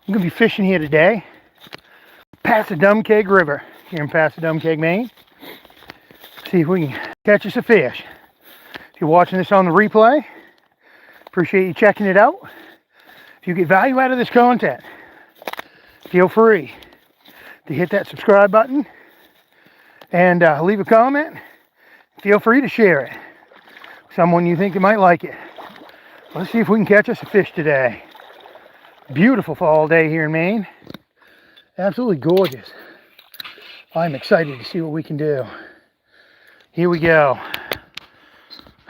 I'm going to be fishing here today. Passadumkeag River here in Passadumkeag, Maine. See if we can catch us a fish. If you're watching this on the replay, appreciate you checking it out. If you get value out of this content, feel free to hit that subscribe button and leave a comment. Feel free to share it with someone you think you might like it. Let's see if we can catch us a fish today. Beautiful fall day here in Maine. Absolutely gorgeous. I'm excited to see what we can do. Here we go.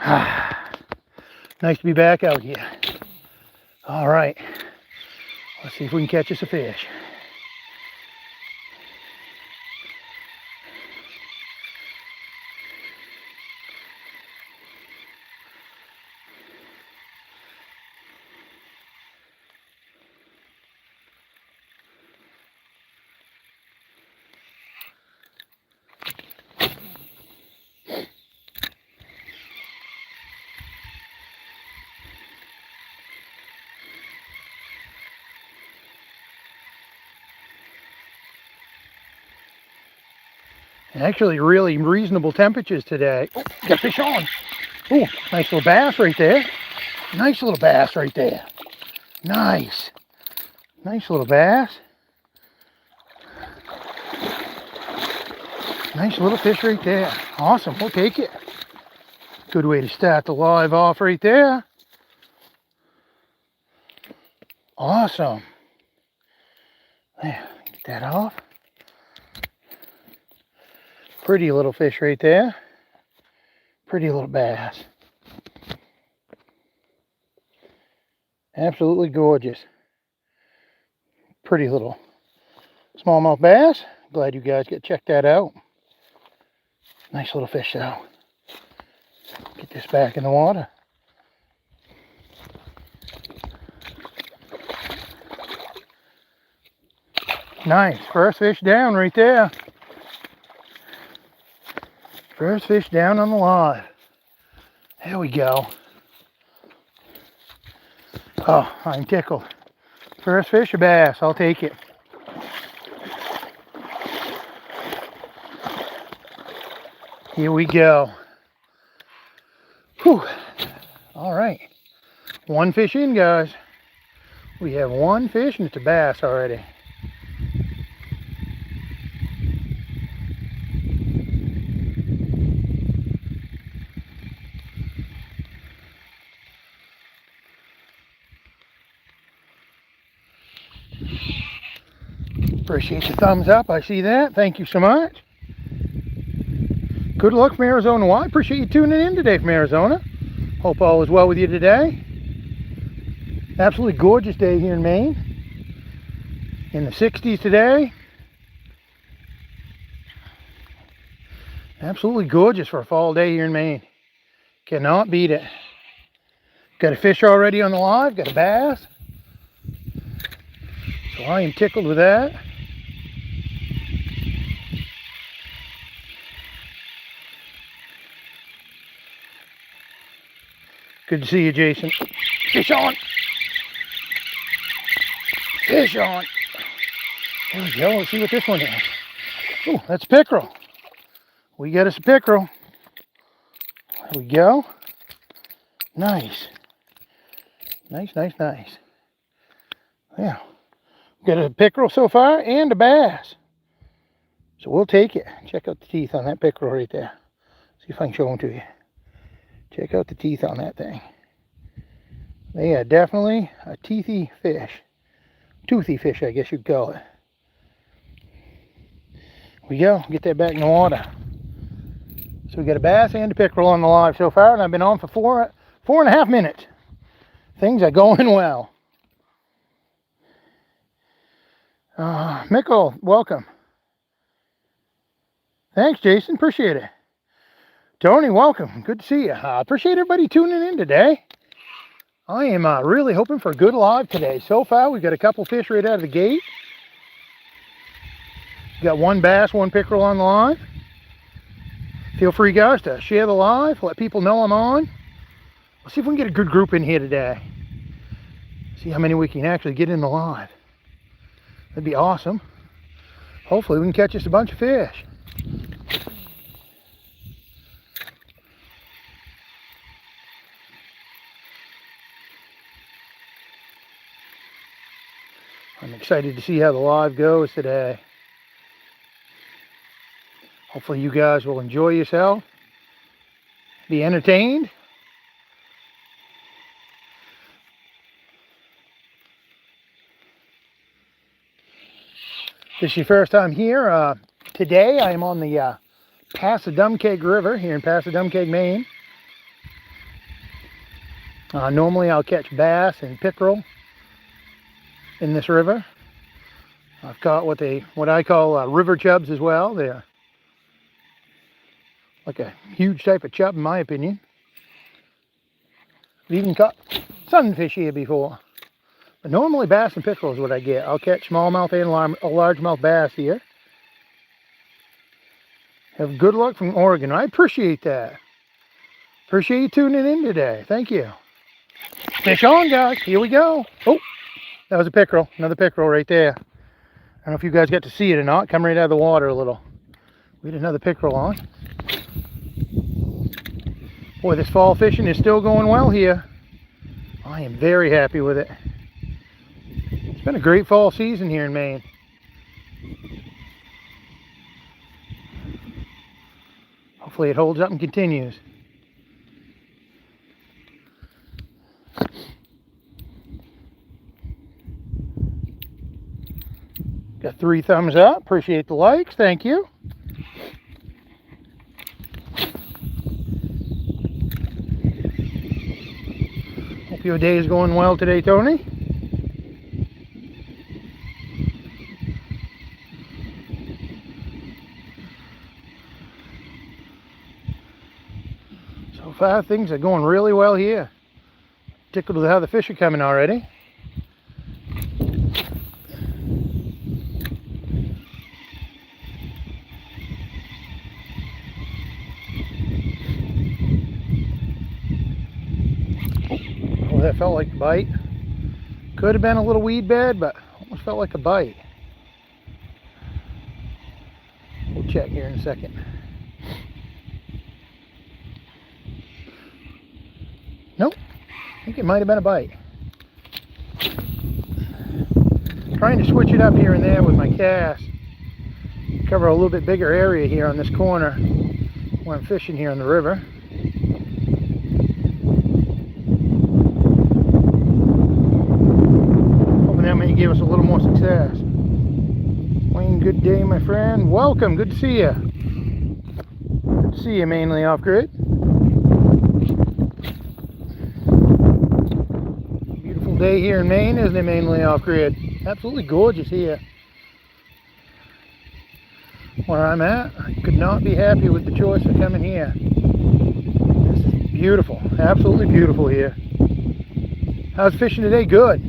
Nice to be back out here. All right. Let's see if we can catch us a fish. Actually, really reasonable temperatures today. Oh, got fish on. Oh, nice little bass right there. Nice little bass right there. Nice. Nice little bass. Nice little fish right there. Awesome. We'll take it. Good way to start the live off right there. Awesome. There, get that off. Pretty little fish right there. Pretty little bass. Absolutely gorgeous. Pretty little smallmouth bass. Glad you guys get checked that out. Nice little fish though. Get this back in the water. Nice. First fish down right there. First fish down on the live. There we go. Oh, I'm tickled. First fish, a bass. I'll take it. Here we go. Whew. All right. One fish in, guys. We have one fish and it's a bass already. Appreciate the thumbs up. I see that. Thank you so much. Good luck from Arizona. Well, I appreciate you tuning in today from Arizona. Hope all is well with you today. Absolutely gorgeous day here in Maine. In the 60s today. Absolutely gorgeous for a fall day here in Maine. Cannot beat it. Got a fish already on the live. Got a bass. So I am tickled with that. Good to see you, Jason. Fish on. Fish on. There we go. Let's see what this one is. Oh, that's pickerel. We got us a pickerel. There we go. Nice. Nice, nice, nice. Yeah. Got a pickerel so far and a bass. So we'll take it. Check out the teeth on that pickerel right there. See if I can show them to you. Check out the teeth on that thing. They are definitely a teethy fish. Toothy fish, I guess you'd call it. Here we go. Get that back in the water. So we got a bass and a pickerel on the live so far, and I've been on for four and a half minutes. Things are going well. Mikkel, welcome. Thanks, Jason. Appreciate it. Tony, welcome. Good to see you. Appreciate everybody tuning in today. I am really hoping for a good live today. So far, we've got a couple fish right out of the gate. Got one bass, one pickerel on the live. Feel free, guys, to share the live. Let people know I'm on. Let's see if we can get a good group in here today. See how many we can actually get in the live. That'd be awesome. Hopefully we can catch us a bunch of fish. I'm excited to see how the live goes today. Hopefully you guys will enjoy yourself, be entertained. If this is your first time here, today I am on the Passadumkeag River here in Passadumkeag, Maine. Normally I'll catch bass and pickerel in this river. I've caught what I call river chubs as well. They're like a huge type of chub in my opinion. I've even caught sunfish here before. But normally bass and pickerel is what I get. I'll catch smallmouth and largemouth bass here. Have good luck from Oregon. I appreciate that. Appreciate you tuning in today. Thank you. Fish on, guys. Here we go. Oh, that was a pickerel. Another pickerel right there. I don't know if you guys got to see it or not. Come right out of the water a little. We had another pickerel on. Boy, this fall fishing is still going well here. I am very happy with it. It's been a great fall season here in Maine. Hopefully it holds up and continues. Got 3 thumbs up. Appreciate the likes. Thank you. Hope your day is going well today, Tony. So far, things are going really well here. Tickled with how the fish are coming already. Oh, that felt like a bite. Could have been a little weed bed, but almost felt like a bite. We'll check here in a second. Nope, I think it might have been a bite. Trying to switch it up here and there with my cast. Cover a little bit bigger area here on this corner when I'm fishing here in the river. Hoping that may give us a little more success. Wayne, good day, my friend. Welcome, good to see you. Good to see you, mainly off-grid. Beautiful day here in Maine, isn't it, mainly off-grid? Absolutely gorgeous here. Where I'm at, I could not be happy with the choice of coming here. This is beautiful, absolutely beautiful here. How's fishing today? Good.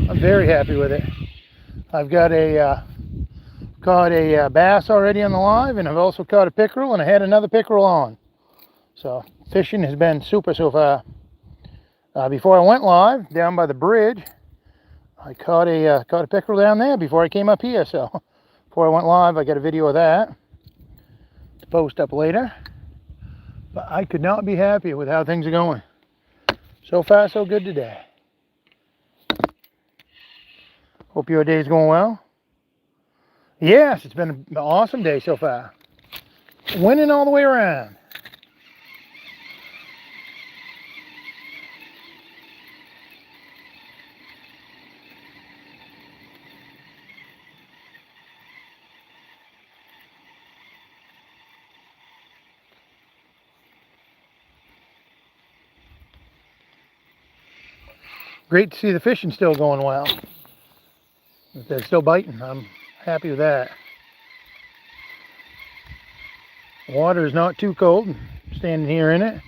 I'm very happy with it. I've got caught a bass already on the live, and I've also caught a pickerel, and I had another pickerel on. So fishing has been super so far. Before I went live down by the bridge, I caught a pickerel down there before I came up here. So before I went live, I got a video of that to post up later. But I could not be happier with how things are going. So far, so good today. Hope your day is going well. Yes, it's been an awesome day so far. Winning all the way around. Great to see the fishing still going well. If they're still biting, I'm happy with that. The water is not too cold. I'm standing here in it.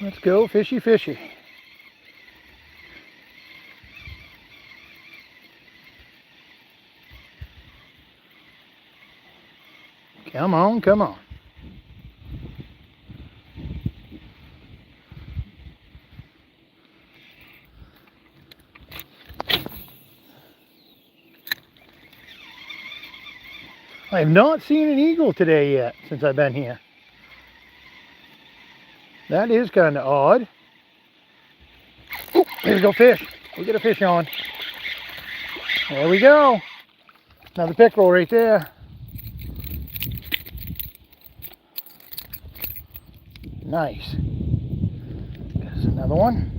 Let's go fishy, fishy. Come on, come on. I have not seen an eagle today yet since I've been here. That is kind of odd. Oh, there's a fish. We get a fish on. There we go. Another pickerel right there. Nice. There's another one.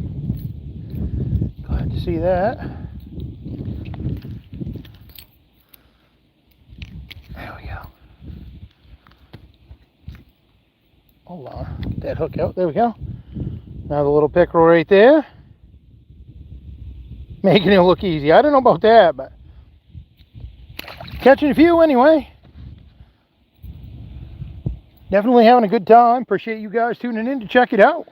Glad to see that. There we go. Hold on. Get that hook out. There we go. Another little pickerel right there. Making it look easy. I don't know about that, but catching a few anyway. Definitely having a good time. Appreciate you guys tuning in to check it out.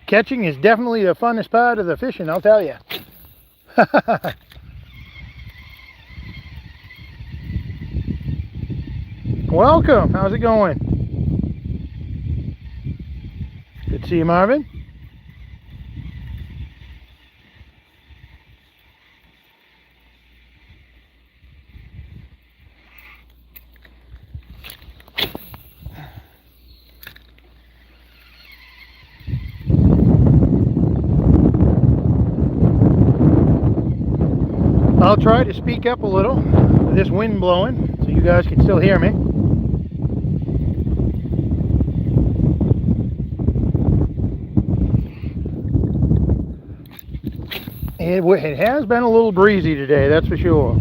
Catching is definitely the funnest part of the fishing, I'll tell you. Welcome. How's it going? Good to see you, Marvin. I'll try to speak up a little with this wind blowing so you guys can still hear me. It has been a little breezy today, that's for sure.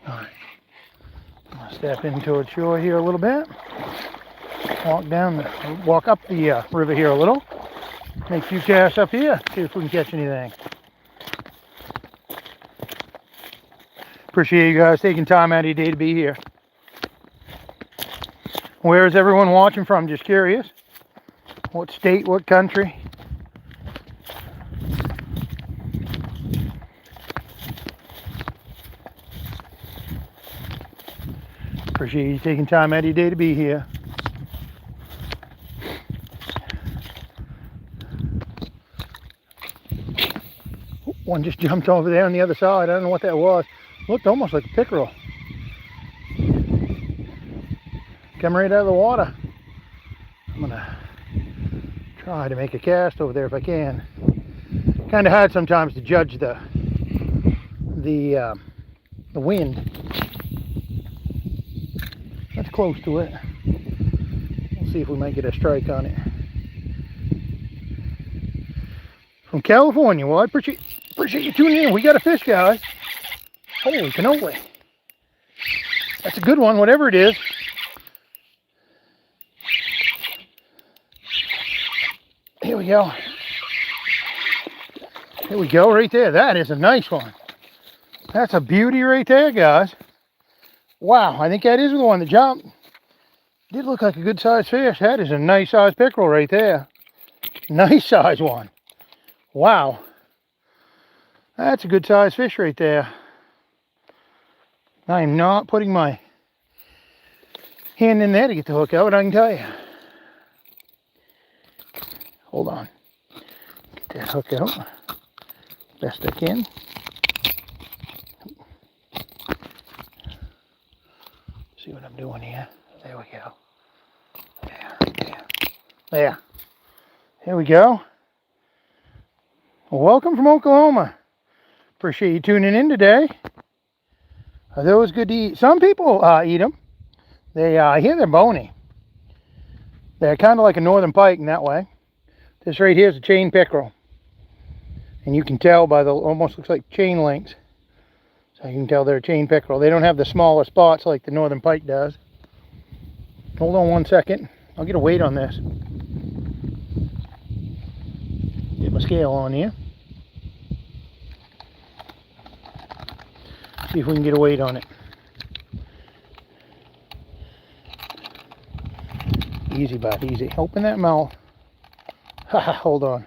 Alright, I'll step in towards shore here a little bit. Walk up the river here a little. Make a few casts up here, see if we can catch anything. Appreciate you guys taking time out of your day to be here. Where is everyone watching from? Just curious. What state, what country? Appreciate you taking time out of your day to be here. One just jumped over there on the other side. I don't know what that was. Looked almost like a pickerel. Come right out of the water. I'm gonna try to make a cast over there if I can. Kind of hard sometimes to judge the wind. That's close to it. We'll see if we might get a strike on it. From California. Well, I appreciate you tuning in. We got a fish, guys. Holy cannoli. That's a good one, whatever it is. Here we go. Here we go, right there. That is a nice one. That's a beauty right there, guys. Wow, I think that is the one that jumped. Did look like a good sized fish. That is a nice sized pickerel right there. Nice size one. Wow. That's a good size fish right there. I am not putting my hand in there to get the hook out, I can tell you. Hold on. Get that hook out best I can. See what I'm doing here. There we go. There, right there. There. Here we go. Well, welcome from Oklahoma. Appreciate you tuning in today. Are those good to eat? Some people eat them. They, I hear they're bony. They're kind of like a northern pike in that way. This right here is a chain pickerel. And you can tell by the, almost looks like chain links. So you can tell they're a chain pickerel. They don't have the smaller spots like the northern pike does. Hold on one second. I'll get a weight on this. Get my scale on here. See if we can get a weight on it. Easy, bud, easy. Open that mouth. Haha, hold on.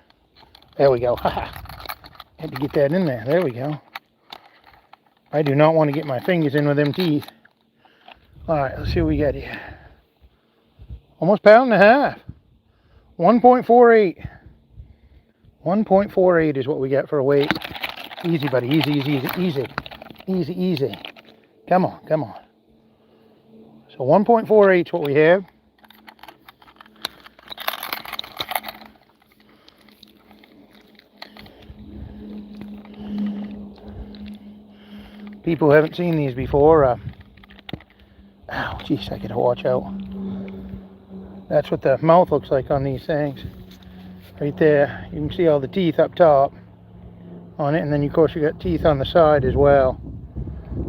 There we go. Haha. Had to get that in there. There we go. I do not want to get my fingers in with them teeth. Alright, let's see what we got here. Almost £1.5 pounds. 1.48. 1.48 is what we got for a weight. Easy, buddy. Easy, easy, easy, easy. Easy, easy. Come on, come on. So 1.48 is what we have. People who haven't seen these before, oh geez, I gotta watch out. That's what the mouth looks like on these things. Right there, you can see all the teeth up top on it, and then of course you got teeth on the side as well.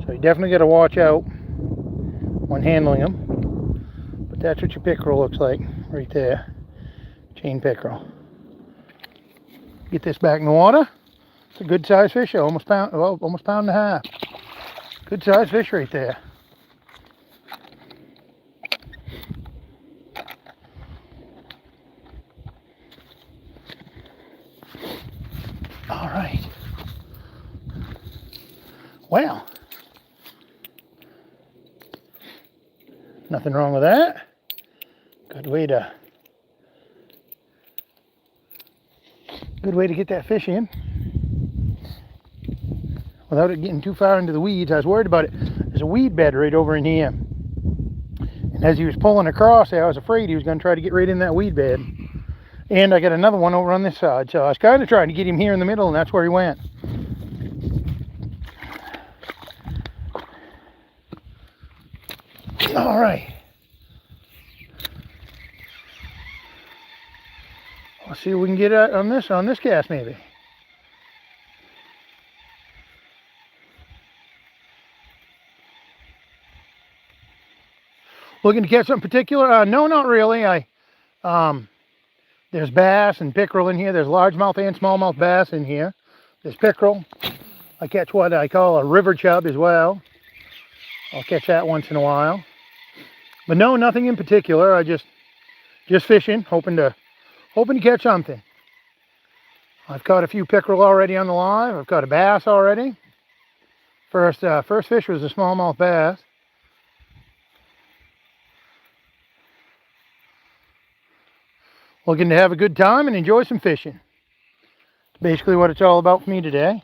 So you definitely gotta watch out when handling them. But that's what your pickerel looks like right there. Chain pickerel. Get this back in the water. It's a good sized fish, almost £1.5 pounds. Good sized fish right there. All right. Well, nothing wrong with that. Good way to get that fish in without it getting too far into the weeds. I was worried about it. There's a weed bed right over in here. And as he was pulling across there, I was afraid he was going to try to get right in that weed bed. And I got another one over on this side. So I was kind of trying to get him here in the middle, and that's where he went. All right. Let's see what we can get on this cast maybe. Looking to catch something particular? No, not really. There's bass and pickerel in here. There's largemouth and smallmouth bass in here. There's pickerel. I catch what I call a river chub as well. I'll catch that once in a while. But no, nothing in particular. I just fishing, hoping to catch something. I've caught a few pickerel already on the live. I've caught a bass already. First fish was a smallmouth bass. Looking to have a good time and enjoy some fishing. It's basically what it's all about for me today.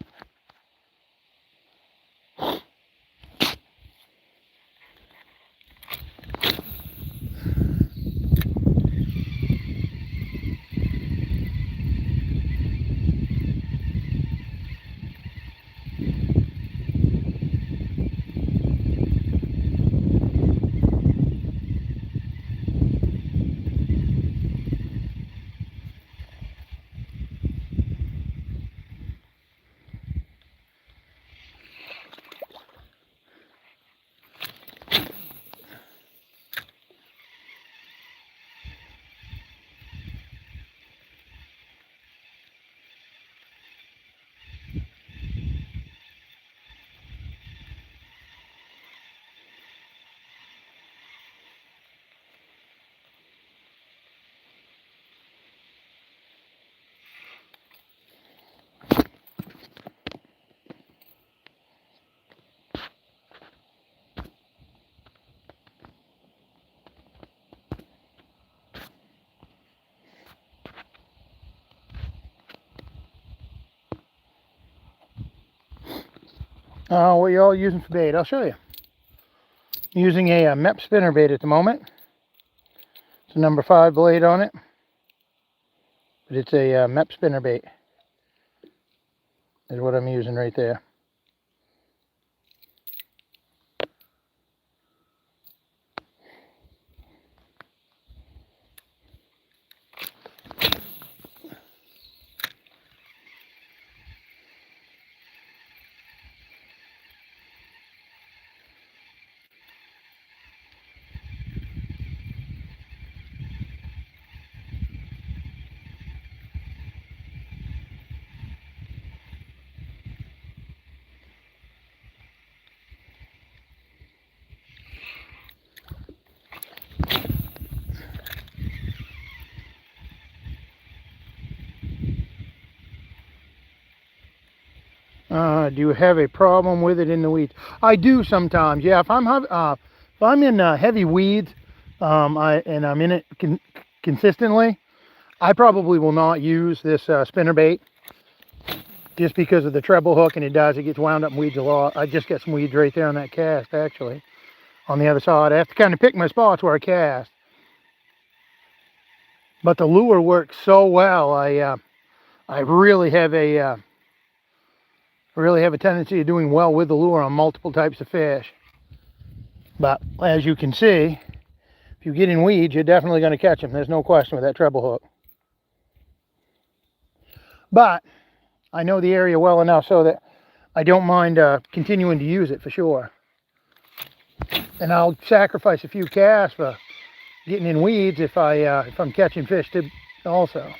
What you all using for bait? I'll show you. I'm using a MEP spinner bait at the moment. It's a number 5 blade on it, but it's a MEP spinner bait. Is what I'm using right there. Do you have a problem with it in the weeds? I do sometimes. Yeah, if I'm in heavy weeds, and I'm in it consistently, I probably will not use this spinner bait just because of the treble hook, and it gets wound up in weeds a lot. I just get some weeds right there on that cast, actually, on the other side. I have to kind of pick my spots where I cast. But the lure works so well. I really have a tendency of doing well with the lure on multiple types of fish. But as you can see, if you get in weeds, you're definitely going to catch them. There's no question with that treble hook. But I know the area well enough so that I don't mind continuing to use it for sure. And I'll sacrifice a few casts for getting in weeds if I'm catching fish also.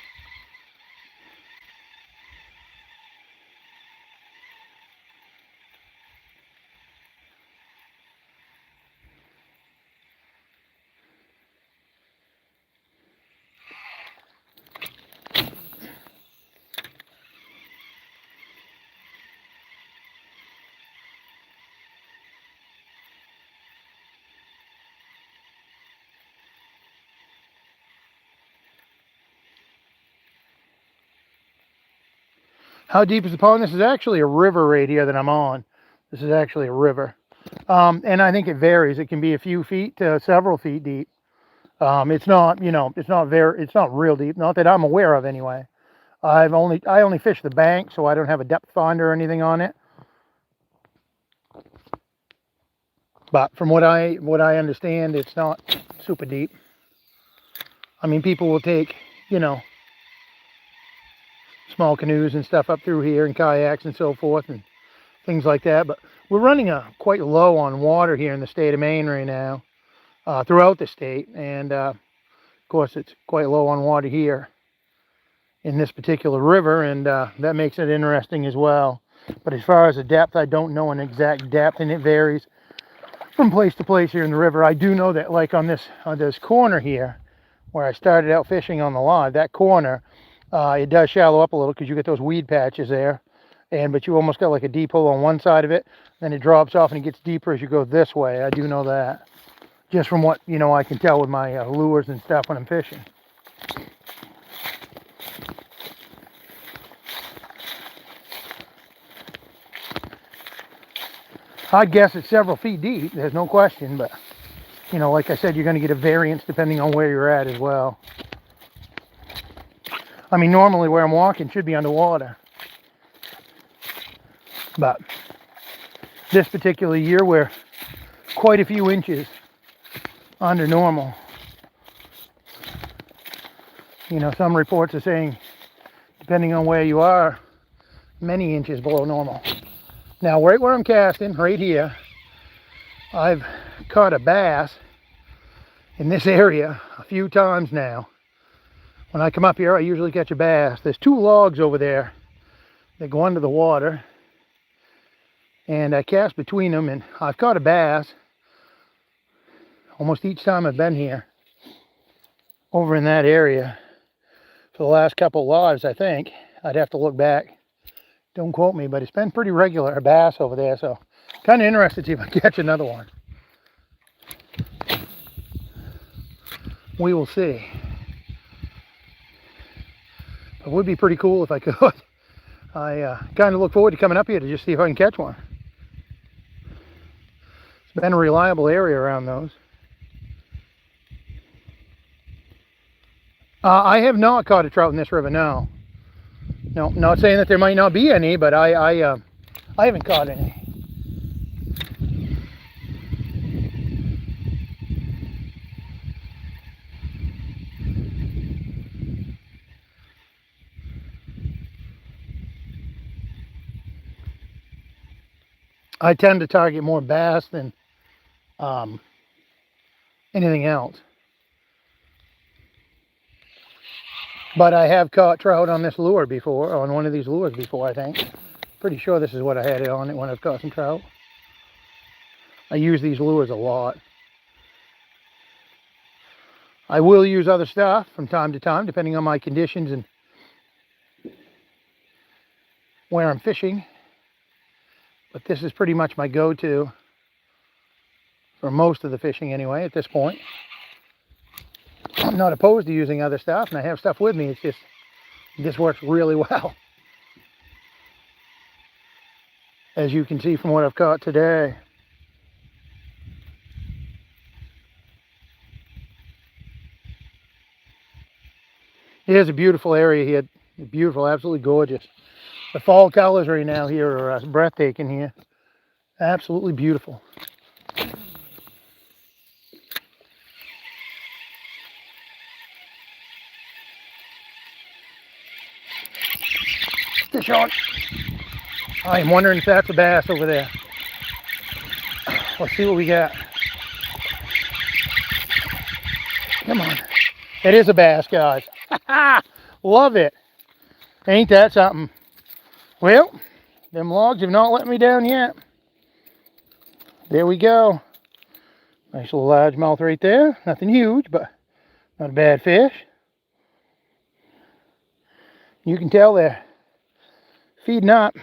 How deep is the pond? This is actually a river right here that I'm on. This is actually a river. And I think it varies. It can be a few feet to several feet deep. It's not, it's not real deep. Not that I'm aware of anyway. I only fish the bank, so I don't have a depth finder or anything on it. But from what I understand, it's not super deep. I mean, people will take, small canoes and stuff up through here and kayaks and so forth and things like that. But we're running quite low on water here in the state of Maine right now, throughout the state. And of course, it's quite low on water here in this particular river, and that makes it interesting as well. But as far as the depth, I don't know an exact depth, and it varies from place to place here in the river. I do know that, like on this corner here, where I started out fishing on the live, that corner, it does shallow up a little because you get those weed patches there, but you almost got like a deep hole on one side of it, then it drops off and it gets deeper as you go this way. I do know that, just from what I can tell with my lures and stuff when I'm fishing. I'd guess it's several feet deep, there's no question, but like I said, you're going to get a variance depending on where you're at as well. I mean, normally where I'm walking should be underwater, but this particular year we're quite a few inches under normal. Some reports are saying, depending on where you are, many inches below normal. Now, right where I'm casting, right here, I've caught a bass in this area a few times now. When I come up here, I usually catch a bass. There's 2 logs over there that go under the water, and I cast between them, and I've caught a bass almost each time I've been here over in that area for the last couple of lives, I think. I'd have to look back. Don't quote me, but it's been pretty regular, a bass over there, so kind of interested to see if I can catch another one. We will see. It would be pretty cool if I could. I kind of look forward to coming up here to just see if I can catch one. Been a reliable area around those. I have not caught a trout in this river, no. No, not saying that there might not be any, but I haven't caught any. I tend to target more bass than anything else. But I have caught trout on this lure before, on one of these lures before, I think. Pretty sure this is what I had it on it when I've caught some trout. I use these lures a lot. I will use other stuff from time to time, depending on my conditions and where I'm fishing. But this is pretty much my go-to for most of the fishing anyway, at this point. I'm not opposed to using other stuff, and I have stuff with me. It's just, this works really well. As you can see from what I've caught today. It is a beautiful area here. Beautiful, absolutely gorgeous. The fall colors right now here are breathtaking here. Absolutely beautiful. Fish on. I'm wondering if that's a bass over there. Let's see what we got. Come on. It is a bass, guys. Love it. Ain't that something? Well, them logs have not let me down yet. There we go. Nice little largemouth right there. Nothing huge, but not a bad fish. You can tell they're feeding up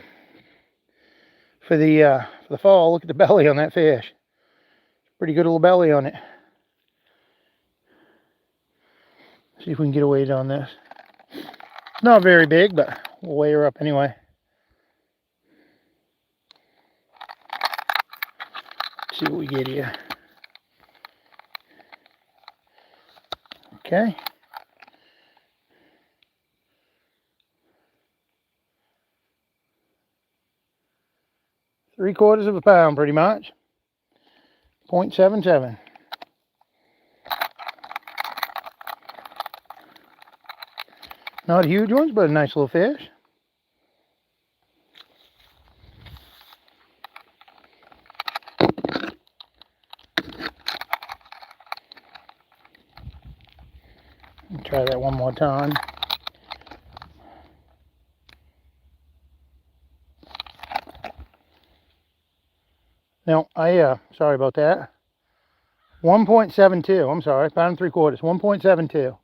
for the fall. Look at the belly on that fish. Pretty good little belly on it. See if we can get a weight on this. Not very big, but we'll weigh her up anyway. Let's see what we get here. Okay. Three-quarters of a pound, pretty much. 0.77. Not huge ones, but a nice little fish. Try that one more time. No, sorry about that. 1.72, I'm sorry, pound and 3/4, 1.72.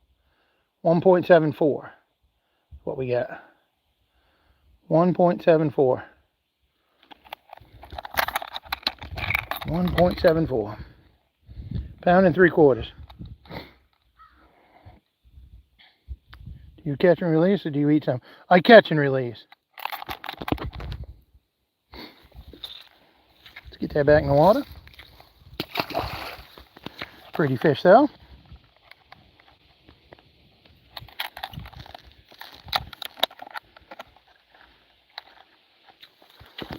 1.74, what we got. 1.74. 1.74. Pound and 3/4. Do you catch and release or do you eat some? I catch and release. Let's get that back in the water. Pretty fish though.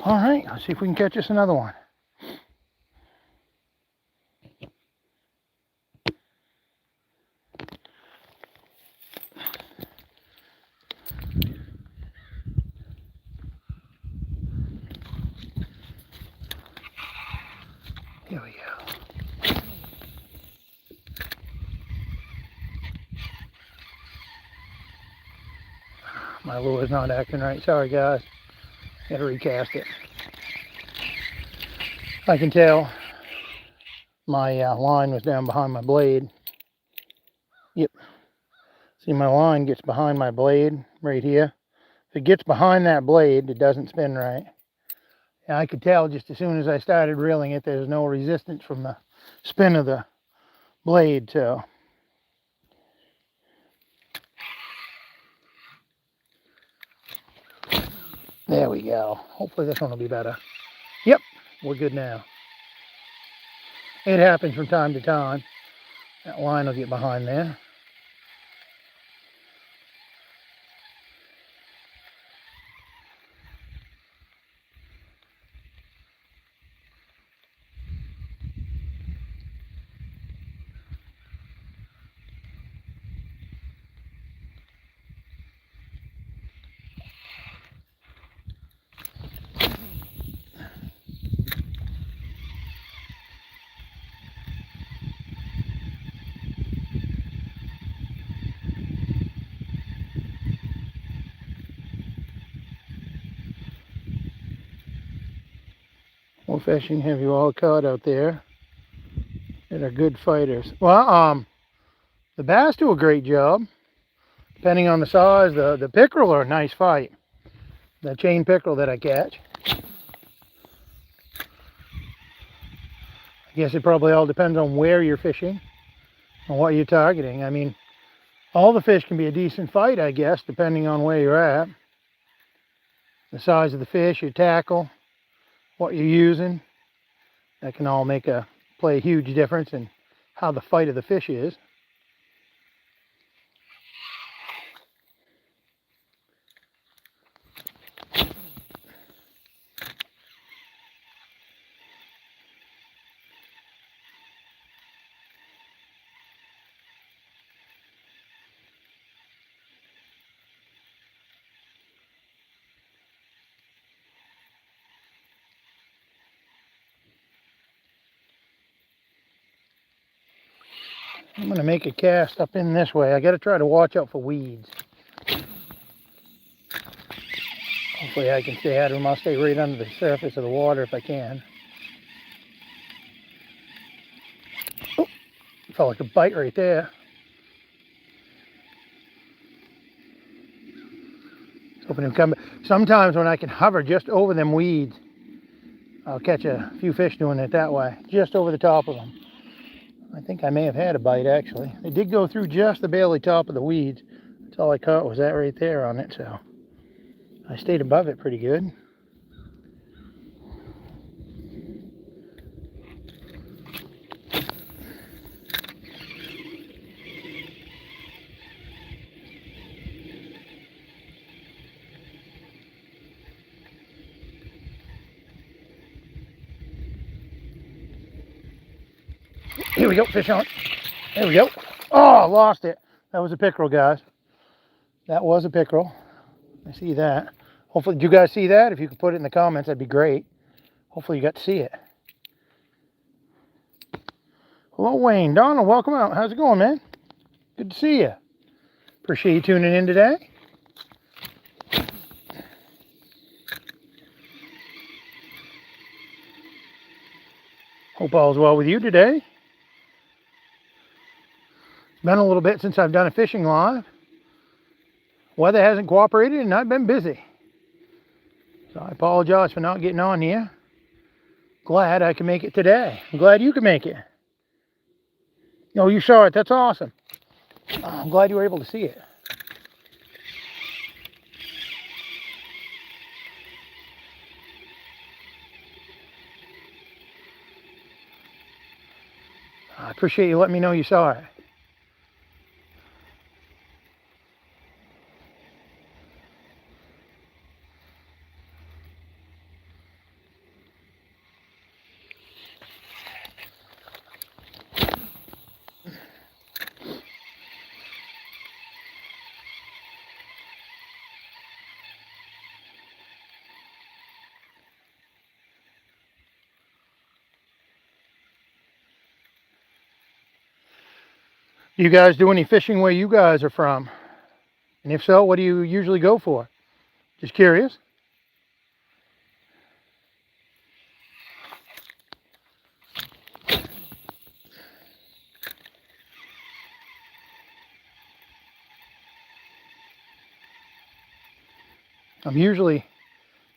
All right, let's see if we can catch us another one. Here we go. My lure's not acting right. Sorry, guys. Gotta recast it. I can tell my line was down behind my blade. Yep. See, my line gets behind my blade right here. If it gets behind that blade, it doesn't spin right. And I could tell just as soon as I started reeling it, there's no resistance from the spin of the blade, so. There we go. Hopefully this one will be better. Yep, we're good now. It happens from time to time. That line will get behind there. More fishing, have you all caught out there that are good fighters? Well, the bass do a great job. Depending on the size, the pickerel are a nice fight. The chain pickerel that I catch. I guess it probably all depends on where you're fishing and what you're targeting. I mean, all the fish can be a decent fight, I guess, depending on where you're at. The size of the fish, your tackle, what you're using. That can all play a huge difference in how the fight of the fish is. I'm going to make a cast up in this way. I got to try to watch out for weeds. Hopefully I can stay out of them. I'll stay right under the surface of the water if I can. Oh, felt like a bite right there. Hoping to come. Sometimes when I can hover just over them weeds, I'll catch a few fish doing it that way, just over the top of them. I think I may have had a bite actually. They did go through just the barely top of the weeds. That's all I caught was that right there on it, so I stayed above it pretty good. Here we go, fish on. There we go. Oh, I lost it. That was a pickerel, guys. That was a pickerel. I see that. Hopefully, did you guys see that? If you could put it in the comments, that'd be great. Hopefully you got to see it. Hello, Wayne. Donald, welcome out. How's it going, man? Good to see you. Appreciate you tuning in today. Hope all's well with you today. It's been a little bit since I've done a fishing live. Weather hasn't cooperated and I've been busy. So I apologize for not getting on here. Glad I can make it today. I'm glad you can make it. Oh, you saw it. That's awesome. I'm glad you were able to see it. I appreciate you letting me know you saw it. Do you guys do any fishing where you guys are from? And if so, what do you usually go for? Just curious. I'm usually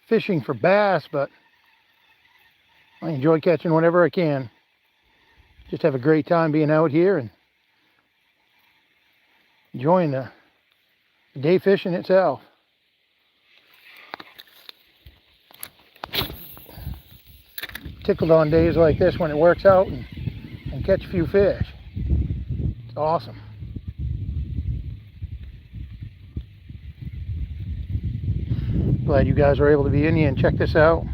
fishing for bass, but I enjoy catching whatever I can. Just have a great time being out here and enjoying the day fishing itself. Tickled on days like this when it works out and and catch a few fish. It's awesome. Glad you guys were able to be in here and check this out.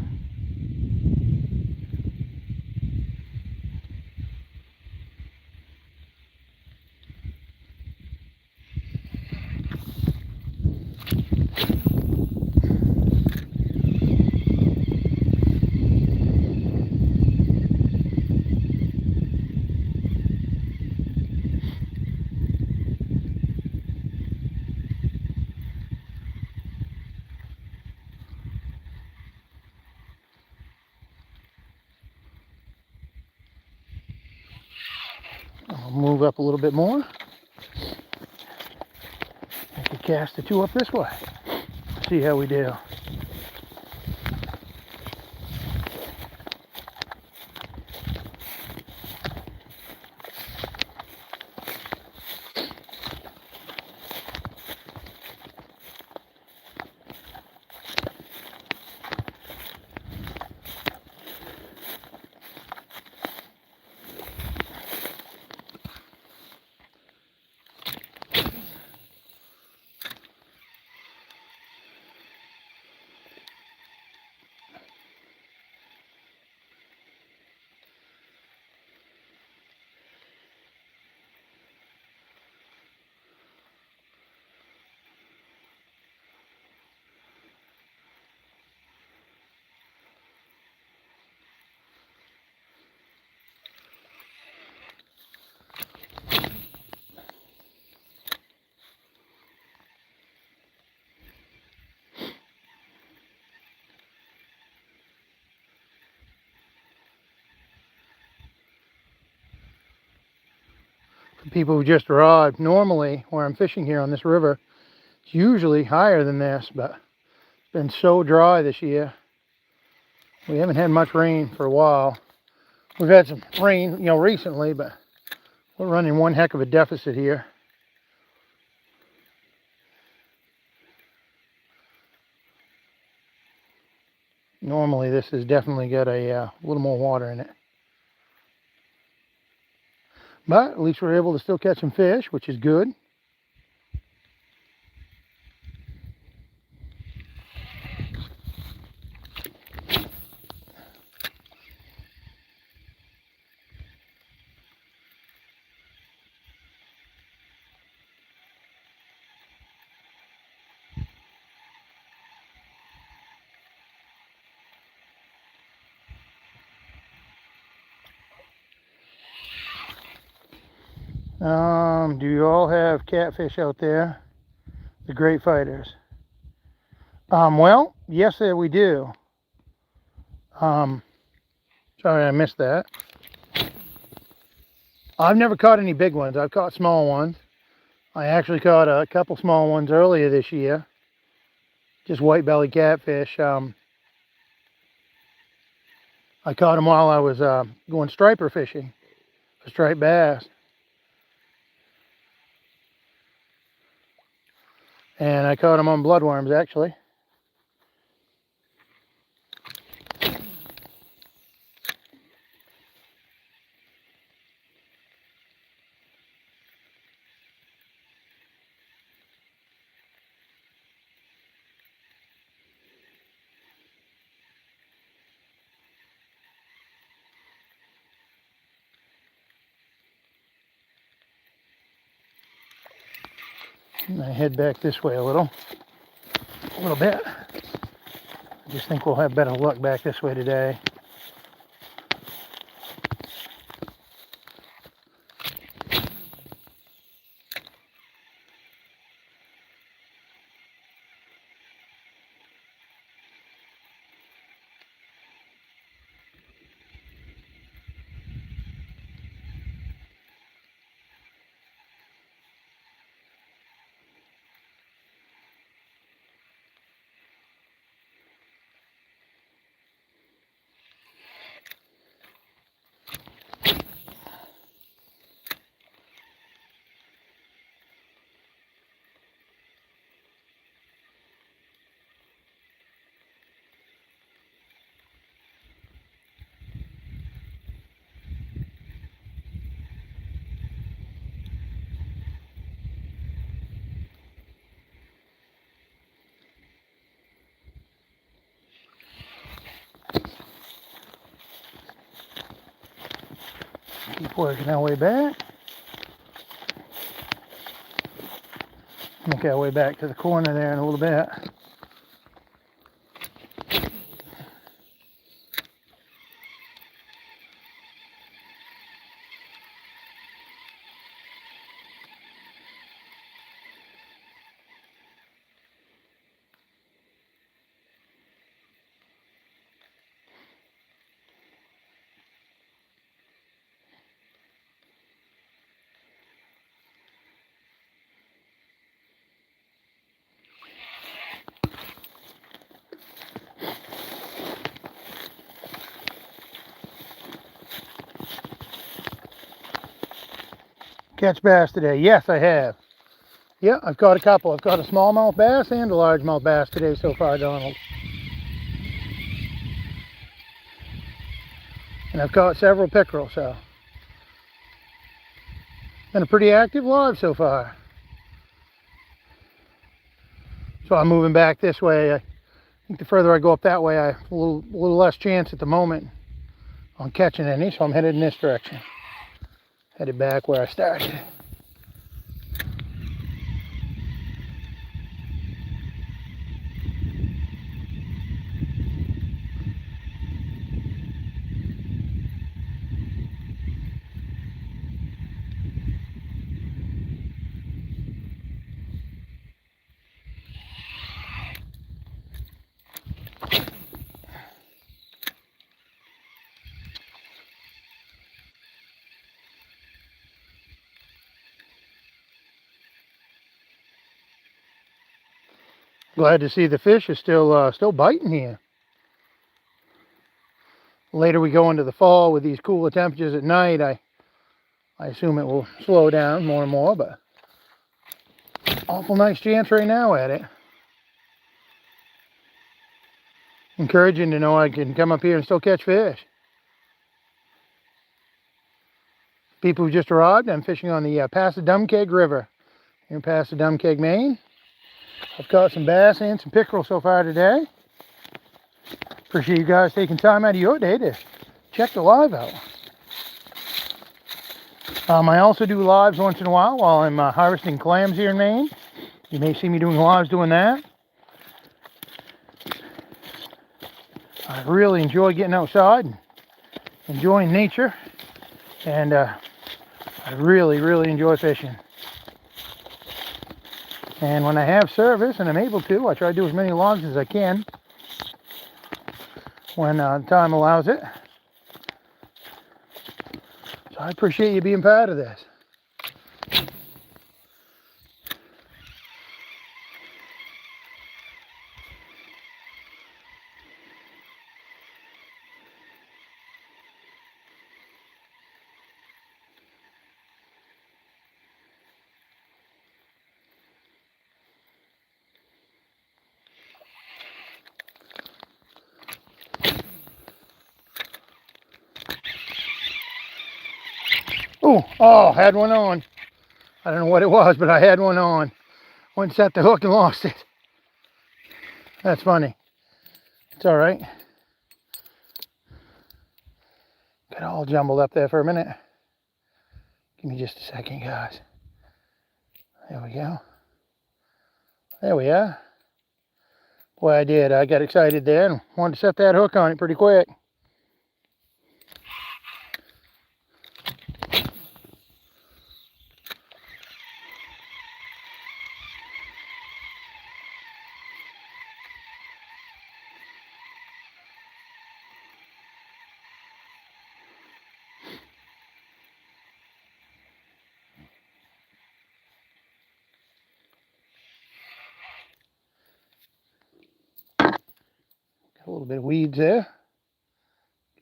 I'll move up a little bit more. I could cast the two up this way. See how we do. For people who just arrived, normally where I'm fishing here on this river, it's usually higher than this, but it's been so dry this year. We haven't had much rain for a while. We've had some rain, recently, but we're running one heck of a deficit here. Normally this has definitely got a little more water in it. But at least we're able to still catch some fish, which is good. Do you all have catfish out there? The great fighters. Well, yes, we do. Sorry, I missed that. I've never caught any big ones. I've caught small ones. I actually caught a couple small ones earlier this year. Just white-bellied catfish. I caught them while I was going striper fishing for striped bass. And I caught them on bloodworms, actually. And I head back this way a little bit. I just think we'll have better luck back this way today. Working our way back. Make our way back to the corner there in a little bit. Catch bass today. Yes, I have. Yeah, I've caught a couple. I've caught a smallmouth bass and a largemouth bass today so far, Donald. And I've caught several pickerel, so been a pretty active live so far. So I'm moving back this way. I think the further I go up that way, I have a little less chance at the moment on catching any, so I'm headed in this direction. Headed back where I started. Glad to see the fish is still biting here. Later we go into the fall with these cooler temperatures at night. I assume it will slow down more and more, but awful nice chance right now at it. Encouraging to know I can come up here and still catch fish. People who just arrived, I'm fishing on the Passadumkeag River here in Passadumkeag, Maine. I've caught some bass and some pickerel so far today. Appreciate you guys taking time out of your day to check the live out. I also do lives once in a while I'm harvesting clams here in Maine. You may see me doing lives doing that. I really enjoy getting outside and enjoying nature, and I really enjoy fishing. And when I have service and I'm able to, I try to do as many logs as I can when time allows it. So I appreciate you being part of this. Oh, had one on. I don't know what it was, but I had one on. Went and set the hook and lost it. That's funny. It's all right. Got all jumbled up there for a minute. Give me just a second, guys. There we go. There we are. Boy, I did. I got excited there and wanted to set that hook on it pretty quick. Got a little bit of weeds there.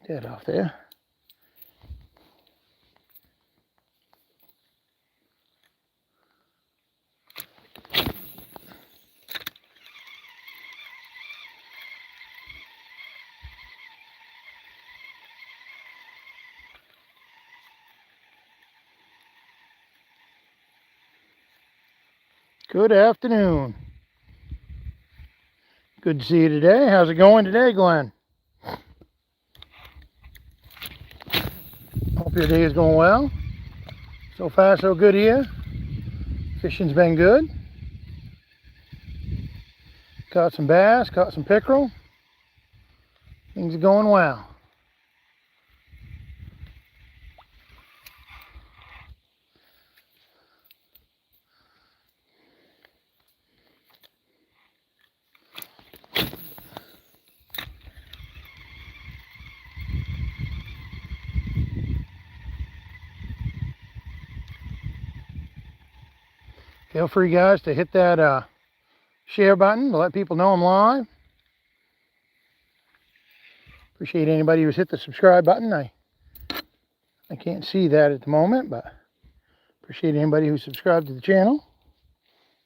Get that off there. Good afternoon. Good to see you today. How's it going today, Glenn? Hope your day is going well. So far, so good here. Fishing's been good. Caught some bass, caught some pickerel. Things are going well. Feel free, guys, to hit that share button to let people know I'm live. Appreciate anybody who's hit the subscribe button. I can't see that at the moment, but appreciate anybody who subscribed to the channel.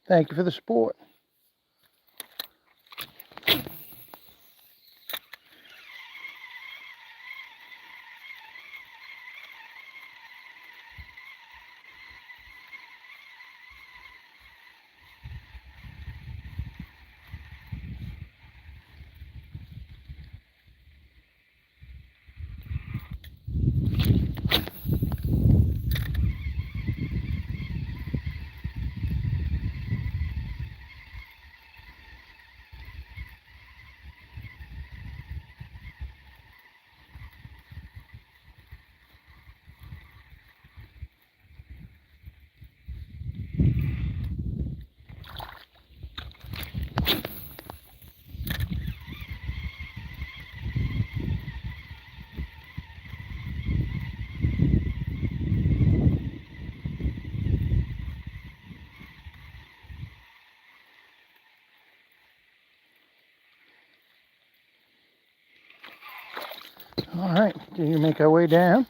Thank you for the support. All right, continue to make our way down.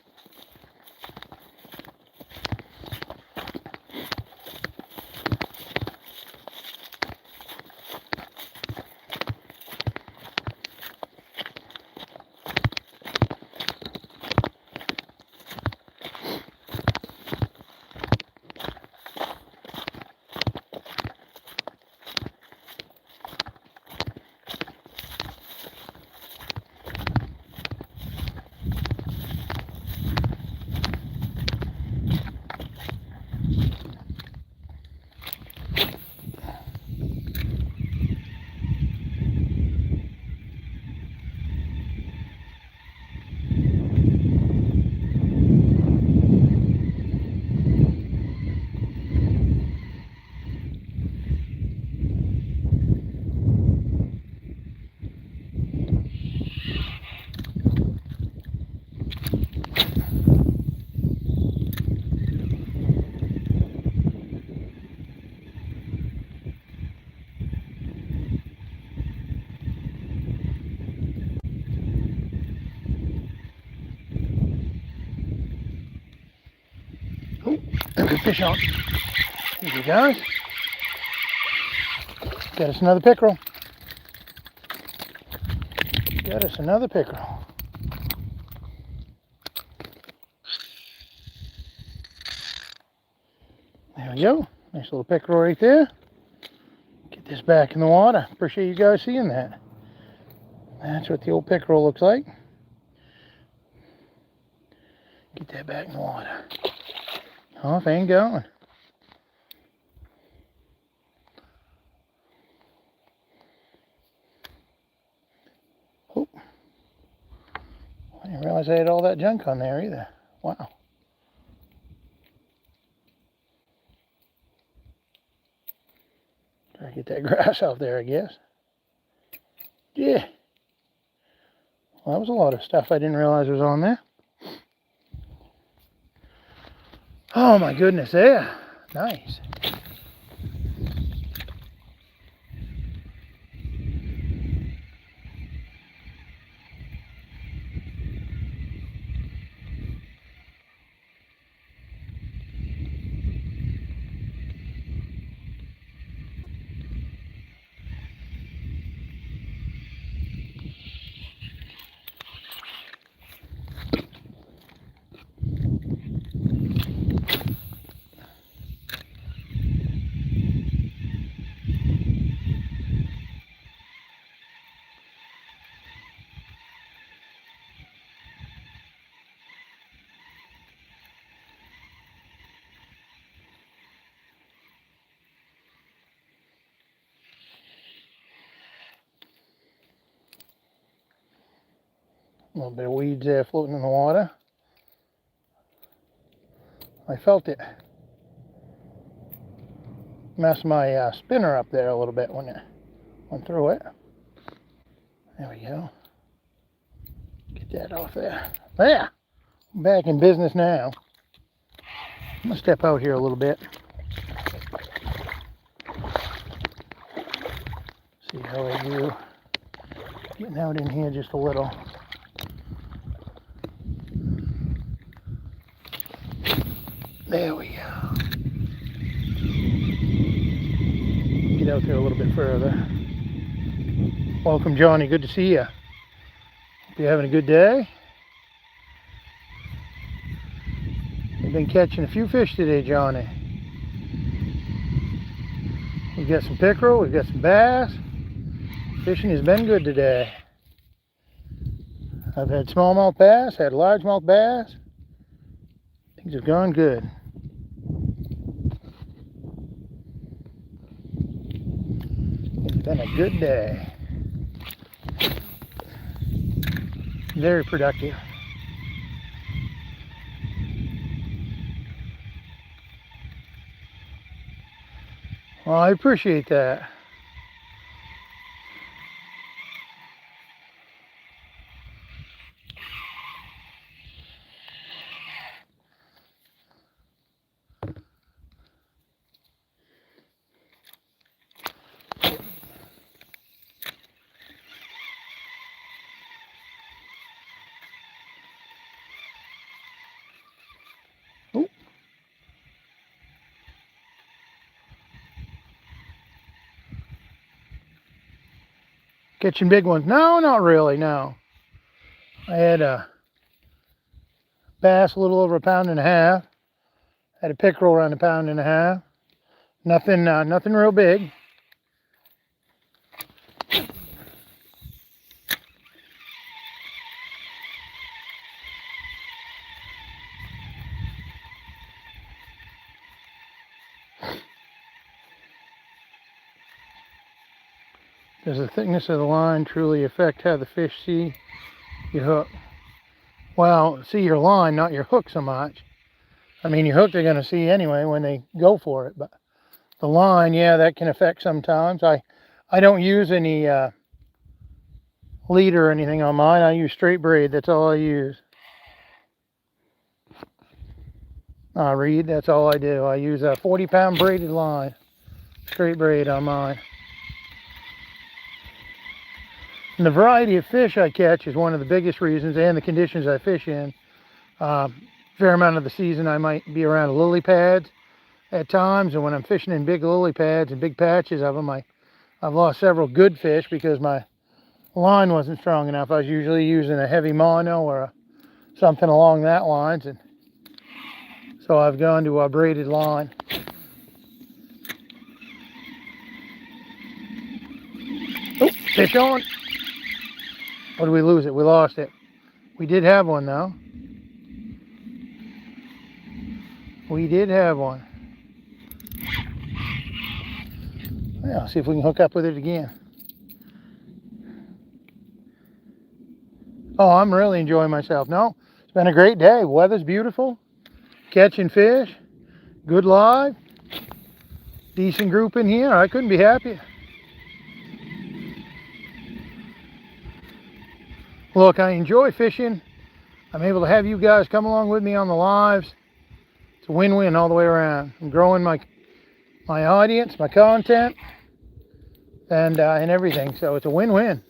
Oh, good fish on. Here we go. Got us another pickerel. Got us another pickerel. There we go. Nice little pickerel right there. Get this back in the water. Appreciate you guys seeing that. That's what the old pickerel looks like. Get that back in the water. Off and going. Oh, I didn't realize I had all that junk on there either. Wow. Try to get that grass off there, I guess. Yeah. Well, that was a lot of stuff I didn't realize was on there. Oh my goodness, there. Nice. little bit of weeds there floating in the water. I felt it mess my spinner up there a little bit when it went through it. There we go. Get that off there. There! I'm back in business now. I'm going to step out here a little bit. See how I do. Getting out in here just a little. There we go. Get out there a little bit further. Welcome, Johnny. Good to see you. Hope you're having a good day. We've been catching a few fish today, Johnny. We've got some pickerel, we've got some bass. Fishing has been good today. I've had smallmouth bass, had largemouth bass. Things have gone good. It's been a good day. Very productive. Well, I appreciate that. Ooh. Catching big ones? No, not really, no. I had a bass a little over 1.5 pounds. Had a pickerel around 1.5 pounds. Nothing real big. Does the thickness of the line truly affect how the fish see your hook? Well, see your line, not your hook so much. I mean, your hook they're going to see anyway when they go for it, but the line, yeah, that can affect sometimes. I don't use any leader or anything on mine. I use straight braid. That's all I use. Reed, that's all I do. I use a 40-pound braided line, straight braid on mine. And the variety of fish I catch is one of the biggest reasons, and the conditions I fish in. Fair amount of the season I might be around lily pads at times, and when I'm fishing in big lily pads and big patches of them, I've lost several good fish because my line wasn't strong enough. I was usually using a heavy mono or something along that lines, and so I've gone to a braided line. Oh, fish on. Or did we lose it? We lost it. We did have one though. We did have one. Yeah, I'll see if we can hook up with it again. Oh, I'm really enjoying myself. No, it's been a great day. Weather's beautiful. Catching fish. Good live. Decent group in here. I couldn't be happier. Look, I enjoy fishing. I'm able to have you guys come along with me on the lives. It's a win-win all the way around. I'm growing my audience, my content, and everything. So it's a win-win.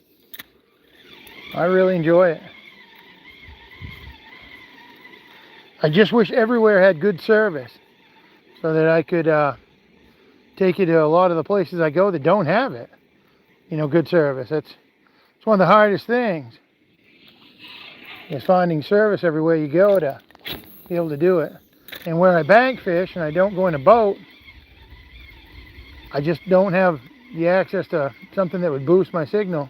I really enjoy it. I just wish everywhere had good service so that I could take you to a lot of the places I go that don't have it. You know, good service. It's one of the hardest things. Is finding service everywhere you go to be able to do it. And where I bank fish and I don't go in a boat, I just don't have the access to something that would boost my signal.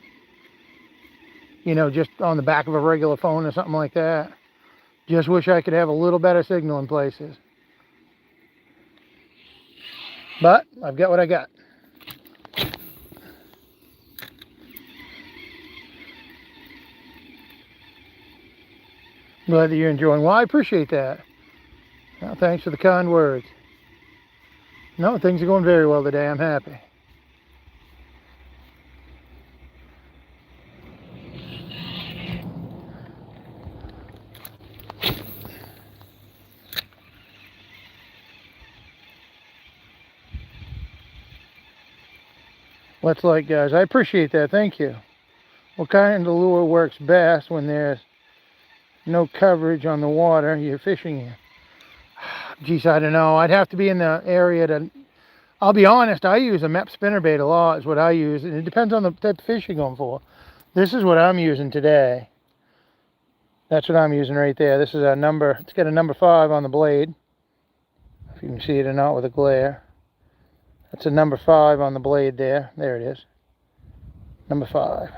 You know, just on the back of a regular phone or something like that. Just wish I could have a little better signal in places. But I've got what I got. Glad that you're enjoying. Well, I appreciate that. Well, thanks for the kind words. No, things are going very well today. I'm happy. What's like, guys? I appreciate that. Thank you. What kind of lure works best when there's no coverage on the water you're fishing in? Geez, I don't know. I'd have to be in the area to... I'll be honest, I use a MEP spinnerbait a lot is what I use. And it depends on the type of fish you're going for. This is what I'm using today. That's what I'm using right there. This is a number... It's got a number 5 on the blade. If you can see it or not with a glare. That's a number 5 on the blade there. There it is. Number 5.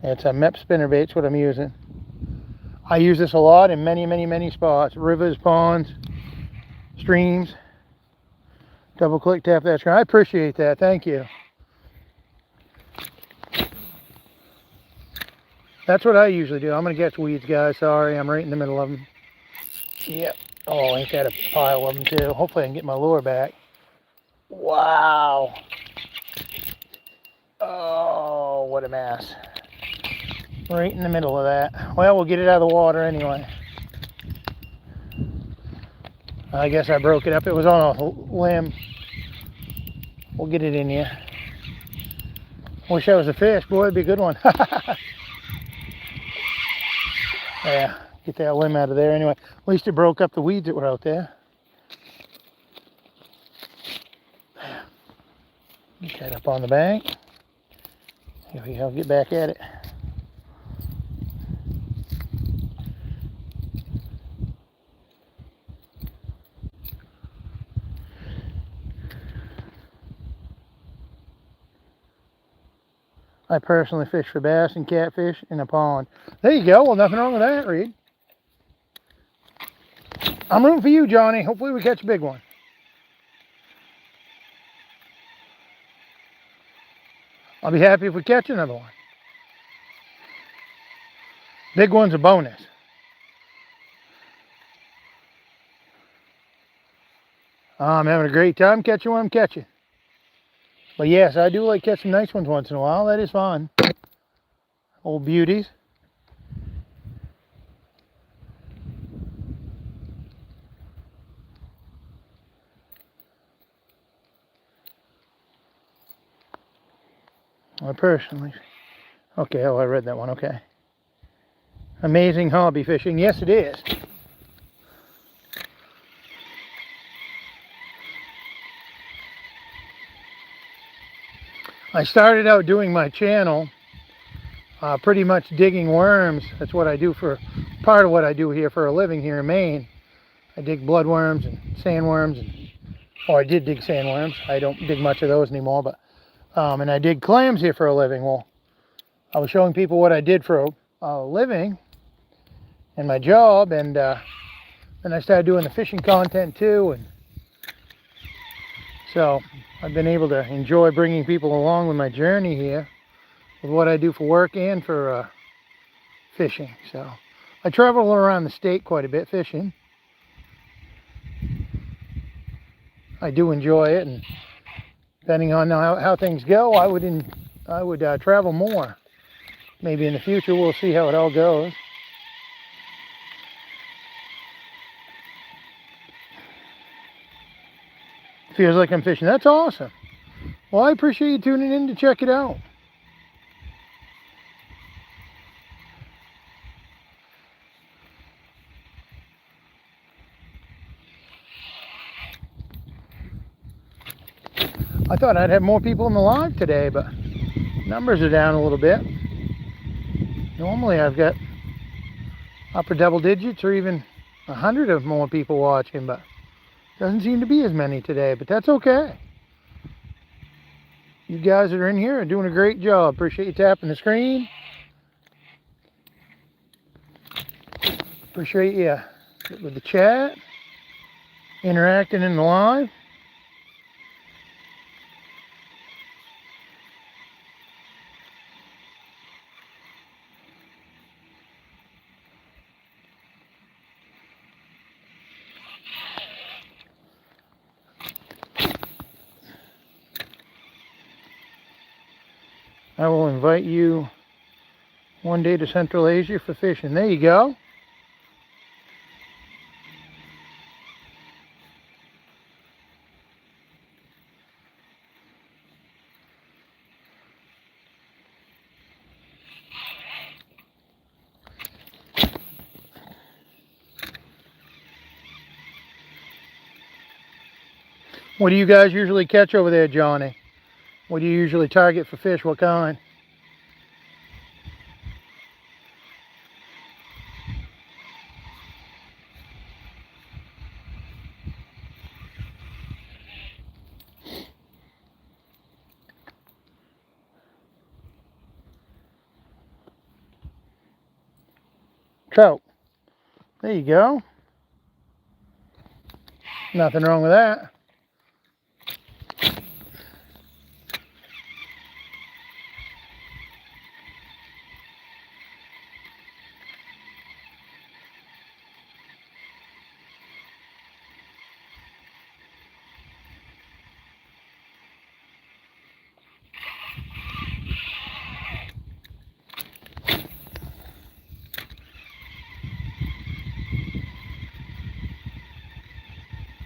It's a MEP spinnerbait. It's what I'm using. I use this a lot in many, many, many spots. Rivers, ponds, streams. Double click, tap that screen. I appreciate that. Thank you. That's what I usually do. I'm going to catch weeds, guys. Sorry, I'm right in the middle of them. Yep. Oh, ain't that a pile of them, too. Hopefully I can get my lure back. Wow. Oh, what a mess. Right in the middle of that. Well, we'll get it out of the water anyway. I guess I broke it up. It was on a limb. We'll get it in here. Wish that was a fish. Boy, it'd be a good one. Yeah, get that limb out of there anyway. At least it broke up the weeds that were out there. Get that up on the bank. Here we go, get back at it. I personally fish for bass and catfish in a pond. There you go. Well, nothing wrong with that, Reed. I'm rooting for you, Johnny. Hopefully we catch a big one. I'll be happy if we catch another one. Big one's a bonus. I'm having a great time catching what I'm catching. But yes, I do like catching nice ones once in a while. That is fun. Old beauties. I personally... Okay, oh, I read that one. Okay. Amazing hobby fishing. Yes, it is. I started out doing my channel pretty much digging worms. That's what I do for part of what I do here for a living here in Maine. I dig bloodworms and sandworms, I did dig sandworms. I don't dig much of those anymore, but and I dig clams here for a living. Well, I was showing people what I did for a living and my job, and then I started doing the fishing content too, and so I've been able to enjoy bringing people along with my journey here with what I do for work and for fishing. So I travel around the state quite a bit fishing. I do enjoy it, and depending on how things go, I would travel more. Maybe in the future. We'll see how it all goes. Feels like I'm fishing. That's awesome. Well, I appreciate you tuning in to check it out. I thought I'd have more people in the live today, but numbers are down a little bit. Normally I've got upper double digits or even 100 of more people watching, but doesn't seem to be as many today, but that's okay. You guys that are in here are doing a great job. Appreciate you tapping the screen. Appreciate you with the chat, interacting in the live. I will invite you one day to Central Asia for fishing. There you go. What do you guys usually catch over there, Johnny? What do you usually target for fish? What kind? Trout. There you go. Nothing wrong with that.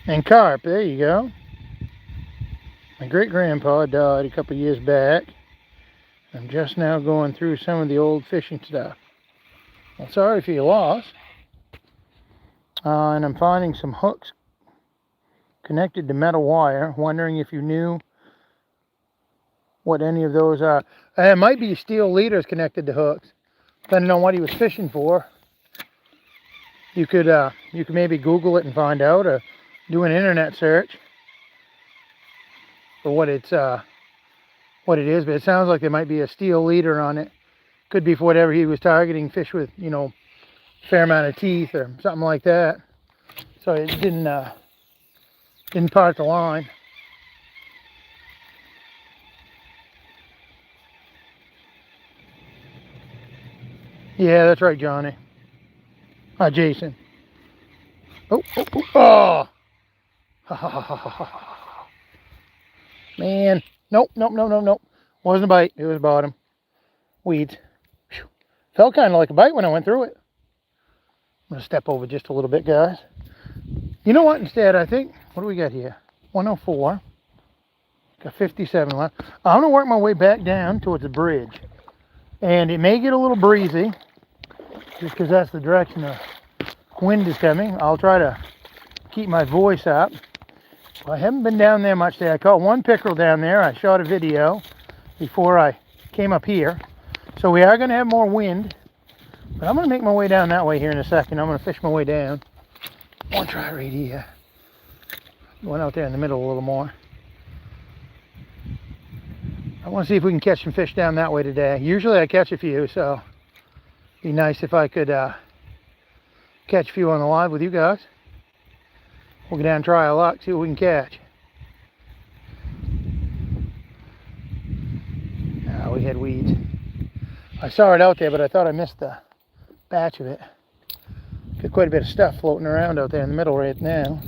And carp, there you go. My great-grandpa died a couple years back. I'm just now going through some of the old fishing stuff. Well, sorry for your loss. And I'm finding some hooks connected to metal wire. Wondering if you knew what any of those are. It might be steel leaders connected to hooks, depending on what he was fishing for. You could maybe Google it and find out, or do an internet search for what it is. But it sounds like there might be a steel leader on it. Could be for whatever he was targeting, fish with, you know, a fair amount of teeth or something like that. So it didn't part the line. Yeah, that's right, Johnny. Jason. Oh. Man. Nope. Wasn't a bite. It was bottom. Weeds. Whew. Felt kind of like a bite when I went through it. I'm going to step over just a little bit, guys. You know what? Instead, I think, what do we got here? 104. Got 57 left. I'm going to work my way back down towards the bridge. And it may get a little breezy, just because that's the direction the wind is coming. I'll try to keep my voice up. Well, I haven't been down there much today. I caught one pickerel down there. I shot a video before I came up here. So we are going to have more wind. But I'm going to make my way down that way here in a second. I'm going to fish my way down. I want to try right here. Went out there in the middle a little more. I want to see if we can catch some fish down that way today. Usually I catch a few, so it'd be nice if I could catch a few on the live with you guys. We'll go down and try our luck, see what we can catch. We had weeds. I saw it out there, but I thought I missed the batch of it. Got quite a bit of stuff floating around out there in the middle right now.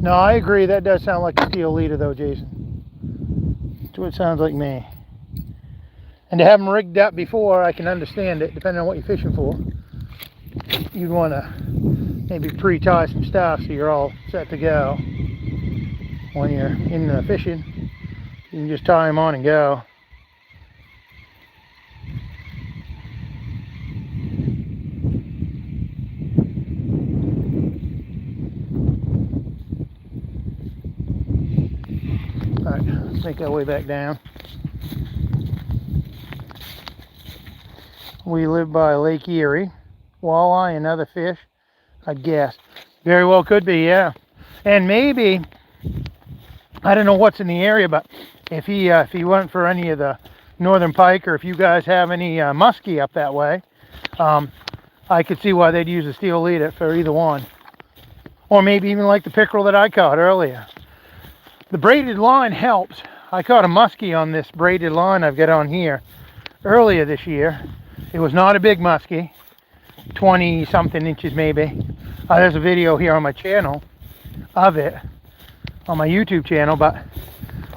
No, I agree. That does sound like a steel leader, though, Jason. That's what it sounds like me. And to have them rigged up before, I can understand it, depending on what you're fishing for. You'd want to maybe pre-tie some stuff so you're all set to go. When you're in the fishing, you can just tie them on and go. Alright, let's make our way back down. We live by Lake Erie. Walleye and other fish, I'd guess. Very well could be, yeah. And maybe, I don't know what's in the area, but if he went for any of the northern pike, or if you guys have any muskie up that way, I could see why they'd use a steel leader for either one. Or maybe even like the pickerel that I caught earlier. The braided line helps. I caught a muskie on this braided line I've got on here earlier this year. It was not a big muskie, 20 something inches maybe. There's a video here on my channel of it. on my YouTube channel. But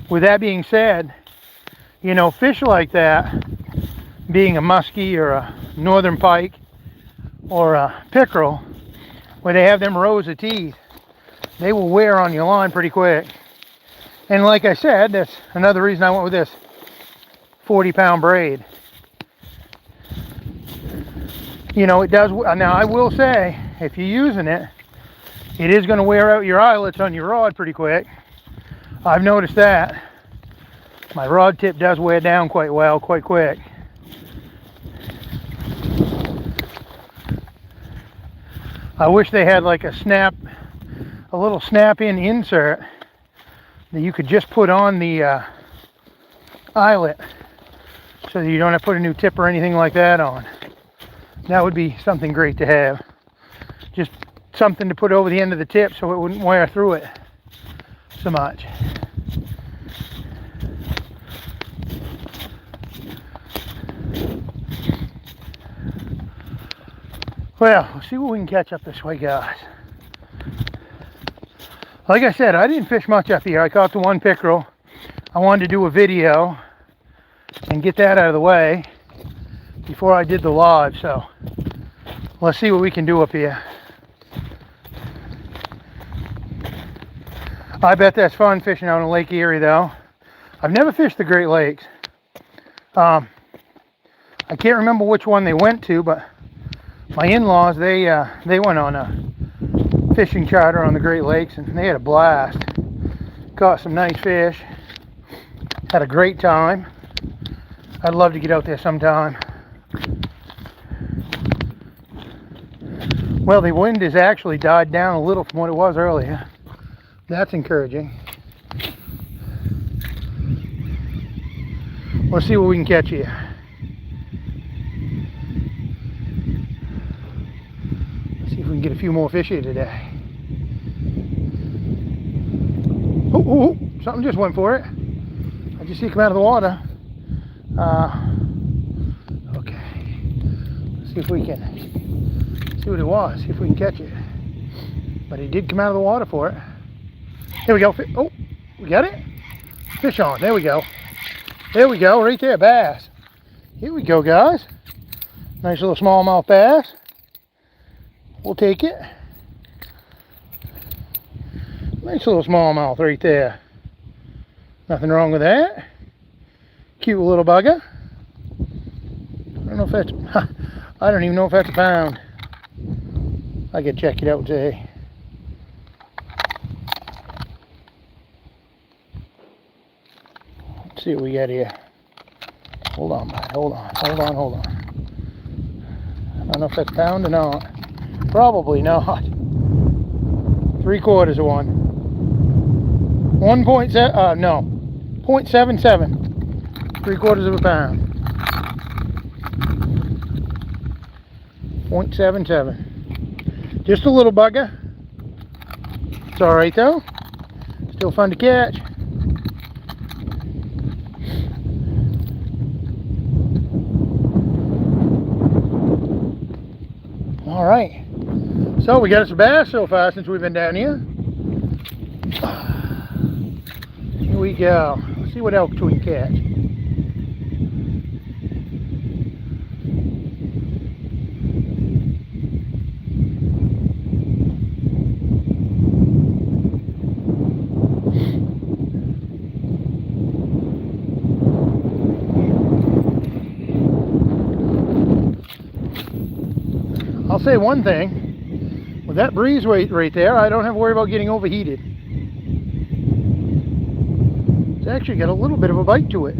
with that being said, you know, fish like that, being a muskie or a northern pike or a pickerel, where they have them rows of teeth, they will wear on your line pretty quick. And like I said, that's another reason I went with this 40-pound braid. You know, it does. Now I will say, if you're using it, it is going to wear out your eyelets on your rod pretty quick. I've noticed that. My rod tip does wear down quite well, quite quick. I wish they had like a little snap-in insert that you could just put on the eyelet, so that you don't have to put a new tip or anything like that on. That would be something great to have. Just something to put over the end of the tip so it wouldn't wear through it so much. Well, we'll see what we can catch up this way, guys. Like I said, I didn't fish much up here. I caught the one pickerel. I wanted to do a video and get that out of the way before I did the live, so let's see what we can do up here. I bet that's fun fishing out in Lake Erie, though. I've never fished the Great Lakes. I can't remember which one they went to, but my in-laws, they went on a fishing charter on the Great Lakes, and they had a blast. Caught some nice fish. Had a great time. I'd love to get out there sometime. Well, the wind has actually died down a little from what it was earlier. That's encouraging. Let's see what we can catch here. Let's see if we can get a few more fish here today. Oh, something just went for it. I just see it come out of the water. Okay. Let's see if we can see what it was, see if we can catch it. But he did come out of the water for it. Here we go. Oh, we got it? Fish on. There we go. There we go. Right there, bass. Here we go, guys. Nice little smallmouth bass. We'll take it. Nice little smallmouth right there. Nothing wrong with that. Cute little bugger. I don't know if that's... I don't even know if that's a pound. I could check it out today. Let's see what we got here. Hold on, bud. Hold on. I don't know if that's a pound or not. Probably not. 3/4 of one. 1.7, no. 0.77. 3/4 of a pound. 0.77. Just a little bugger. It's alright though. Still fun to catch. Alright. So we got some bass so far since we've been down here. Here we go. Let's see what else we can catch. I'll say one thing, with that breeze right there, I don't have to worry about getting overheated. It's actually got a little bit of a bite to it.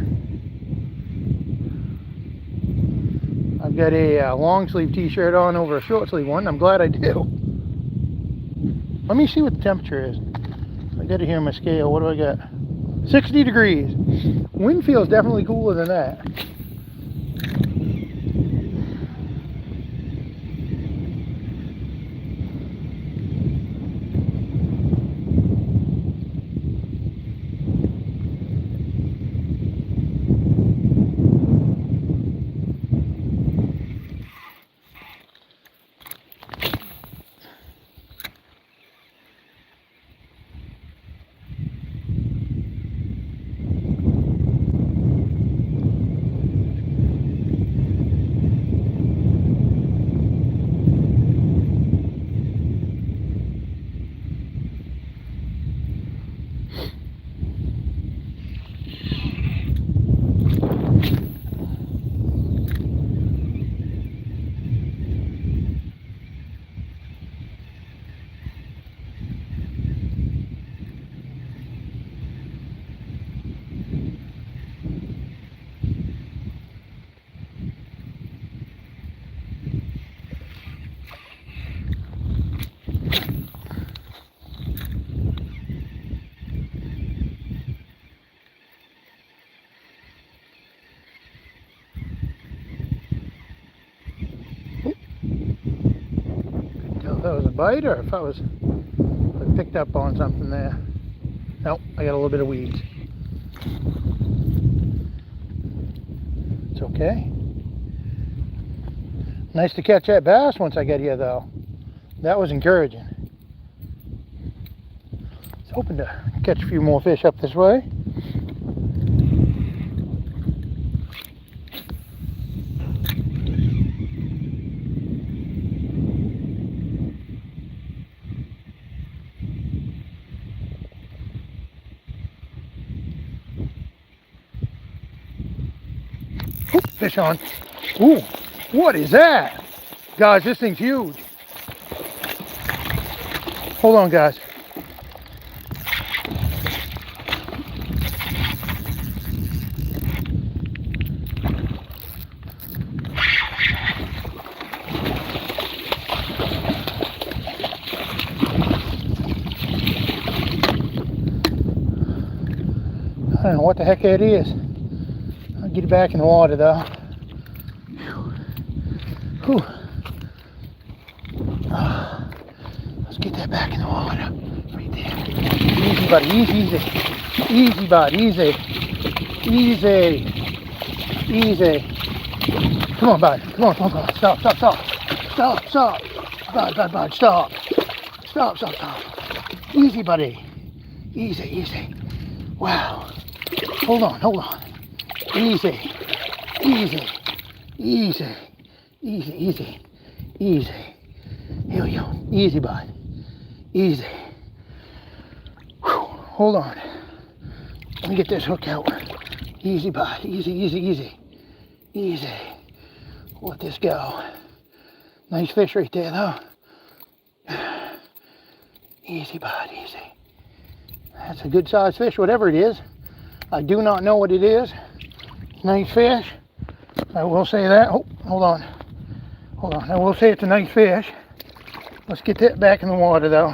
I've got a long sleeve t-shirt on over a short sleeve one. I'm glad I do. Let me see what the temperature is. I got it here on my scale. What do I got? 60 degrees. Wind feels definitely cooler than that. that was a bite or if I picked up on something there. Nope, I got a little bit of weeds. It's okay. Nice to catch that bass once I get here though. That was encouraging. I was hoping to catch a few more fish up this way. Ooh, fish on. Ooh, what is that? Guys, this thing's huge. Hold on, guys. I don't know what the heck that is. I'll get it back in the water though. Whew. Let's get that back in the water. Right there. Easy, buddy. Easy, easy. Easy, buddy. Easy. Easy. Easy. Come on, bud. Come on, come on, come on. Stop, stop, stop. Stop, stop. Bud, stop. Stop, stop, stop. Easy, buddy. Easy, easy. Wow. Hold on, hold on. Easy. Easy. Easy. Easy, easy. Easy. Here we go. Easy, bud. Easy. Whew. Hold on. Let me get this hook out. Easy, bud. Easy, easy, easy. Easy. Let this go. Nice fish right there, though. Easy, bud. Easy. That's a good sized fish, whatever it is. I do not know what it is. Nice fish. I will say that. Oh, hold on. Hold on. I will say it's a nice fish. Let's get that back in the water, though.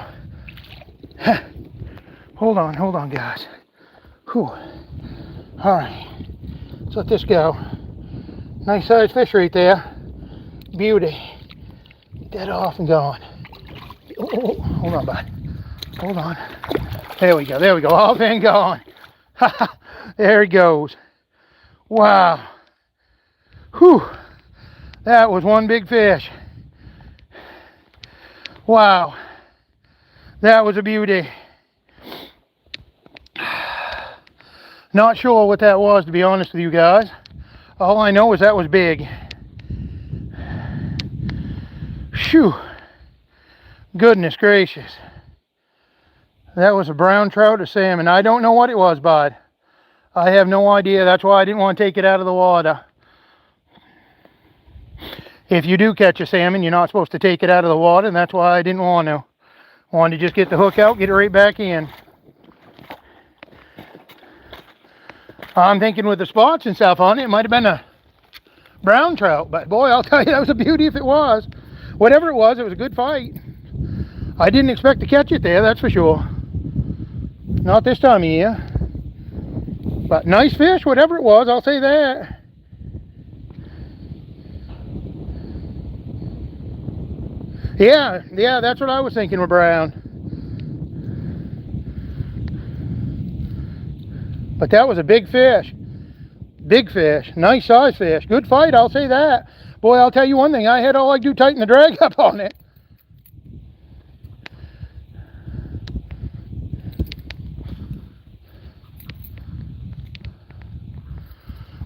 Hold on, guys. Whew. All right. Let's let this go. Nice sized fish right there. Beauty. Get that off and going. Oh, hold on, bud. Hold on. There we go. There we go. Off and gone. There he goes. Wow. Whew. That was one big fish. Wow. That was a beauty. Not sure what that was, to be honest with you guys. All I know is that was big. Phew. Goodness gracious. That was a brown trout or salmon. I don't know what it was, bud. I have no idea. That's why I didn't want to take it out of the water. If you do catch a salmon, you're not supposed to take it out of the water, and that's why I didn't want to. Wanted to just get the hook out, get it right back in. I'm thinking with the spots and stuff on it, it might have been a brown trout, but boy, I'll tell you, that was a beauty if it was. Whatever it was a good fight. I didn't expect to catch it there, that's for sure. Not this time of year. But nice fish, whatever it was, I'll say that. Yeah, that's what I was thinking with brown. But that was a big fish. Big fish, nice size fish. Good fight, I'll say that. Boy, I'll tell you one thing, I had all I do tighten the drag up on it.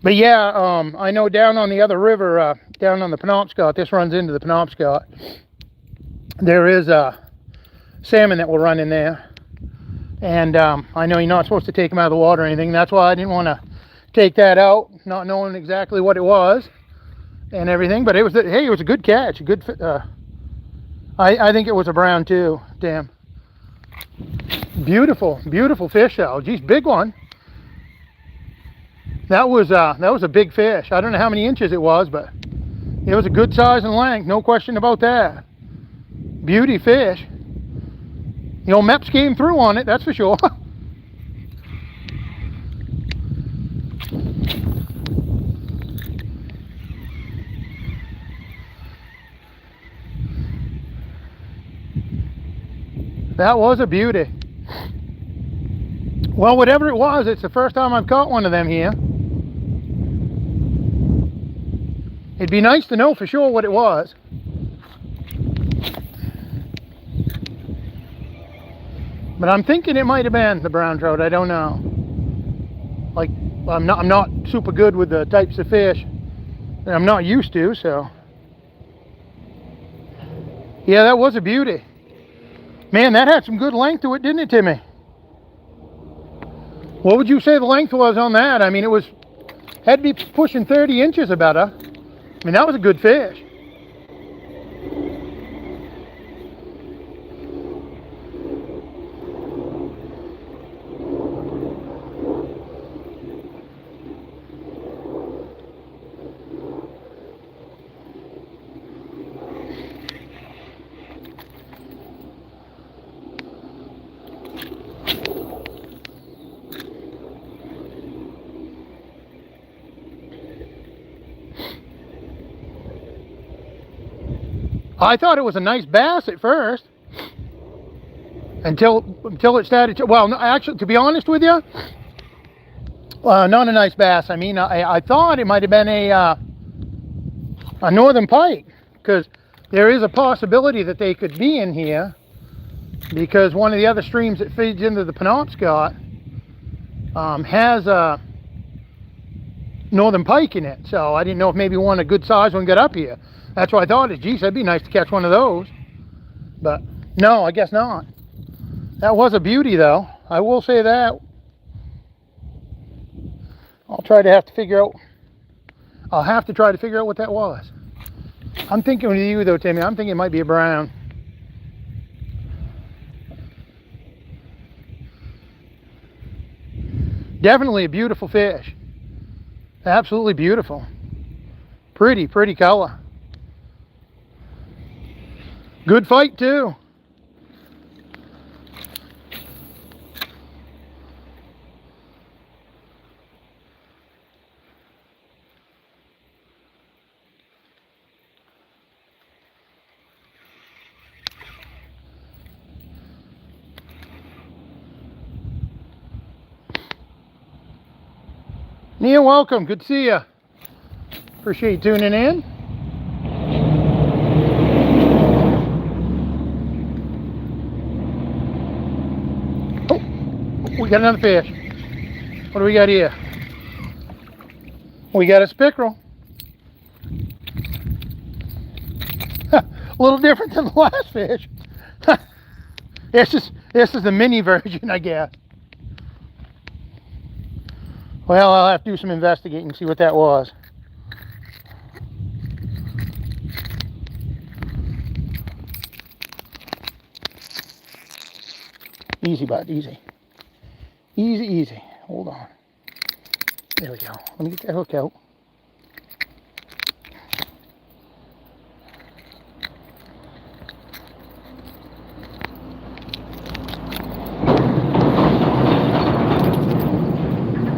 But yeah, I know down on the other river, down on the Penobscot, this runs into the Penobscot, there is a salmon that will run in there. And I know you're not supposed to take them out of the water or anything. That's why I didn't want to take that out, not knowing exactly what it was and everything. But it was, hey, it was a good catch. A good, I think it was a brown too. Damn. Beautiful, beautiful fish though. Geez, big one. That was a big fish. I don't know how many inches it was, but it was a good size and length. No question about that. Beauty fish. The old Meps came through on it, that's for sure. That was a beauty. Well, whatever it was, it's the first time I've caught one of them here. It'd be nice to know for sure what it was. But I'm thinking it might have been the brown trout. I don't know. Like, I'm not super good with the types of fish that I'm not used to, so. Yeah, that was a beauty. Man, that had some good length to it, didn't it, Timmy? What would you say the length was on that? I mean, had to be pushing 30 inches about her. I mean, that was a good fish. I thought it was a nice bass at first, until it started to, well, no, actually, to be honest with you, not a nice bass. I mean, I thought it might have been a northern pike, because there is a possibility that they could be in here, because one of the other streams that feeds into the Penobscot has a northern pike in it. So I didn't know if maybe a good size one got up here. That's why I thought, geez, that'd be nice to catch one of those. But no, I guess not. That was a beauty, though. I will say that. I'll have to try to figure out what that was. I'm thinking with you, though, Timmy. I'm thinking it might be a brown. Definitely a beautiful fish. Absolutely beautiful. Pretty color. Good fight, too. Neil, welcome. Good to see you. Appreciate you tuning in. Oh, we got another fish. What do we got here? We got a pickerel. A little different than the last fish. This is the mini version, I guess. Well, I'll have to do some investigating and see what that was. Easy, bud, easy. Easy. Hold on. There we go. Let me get that hook out.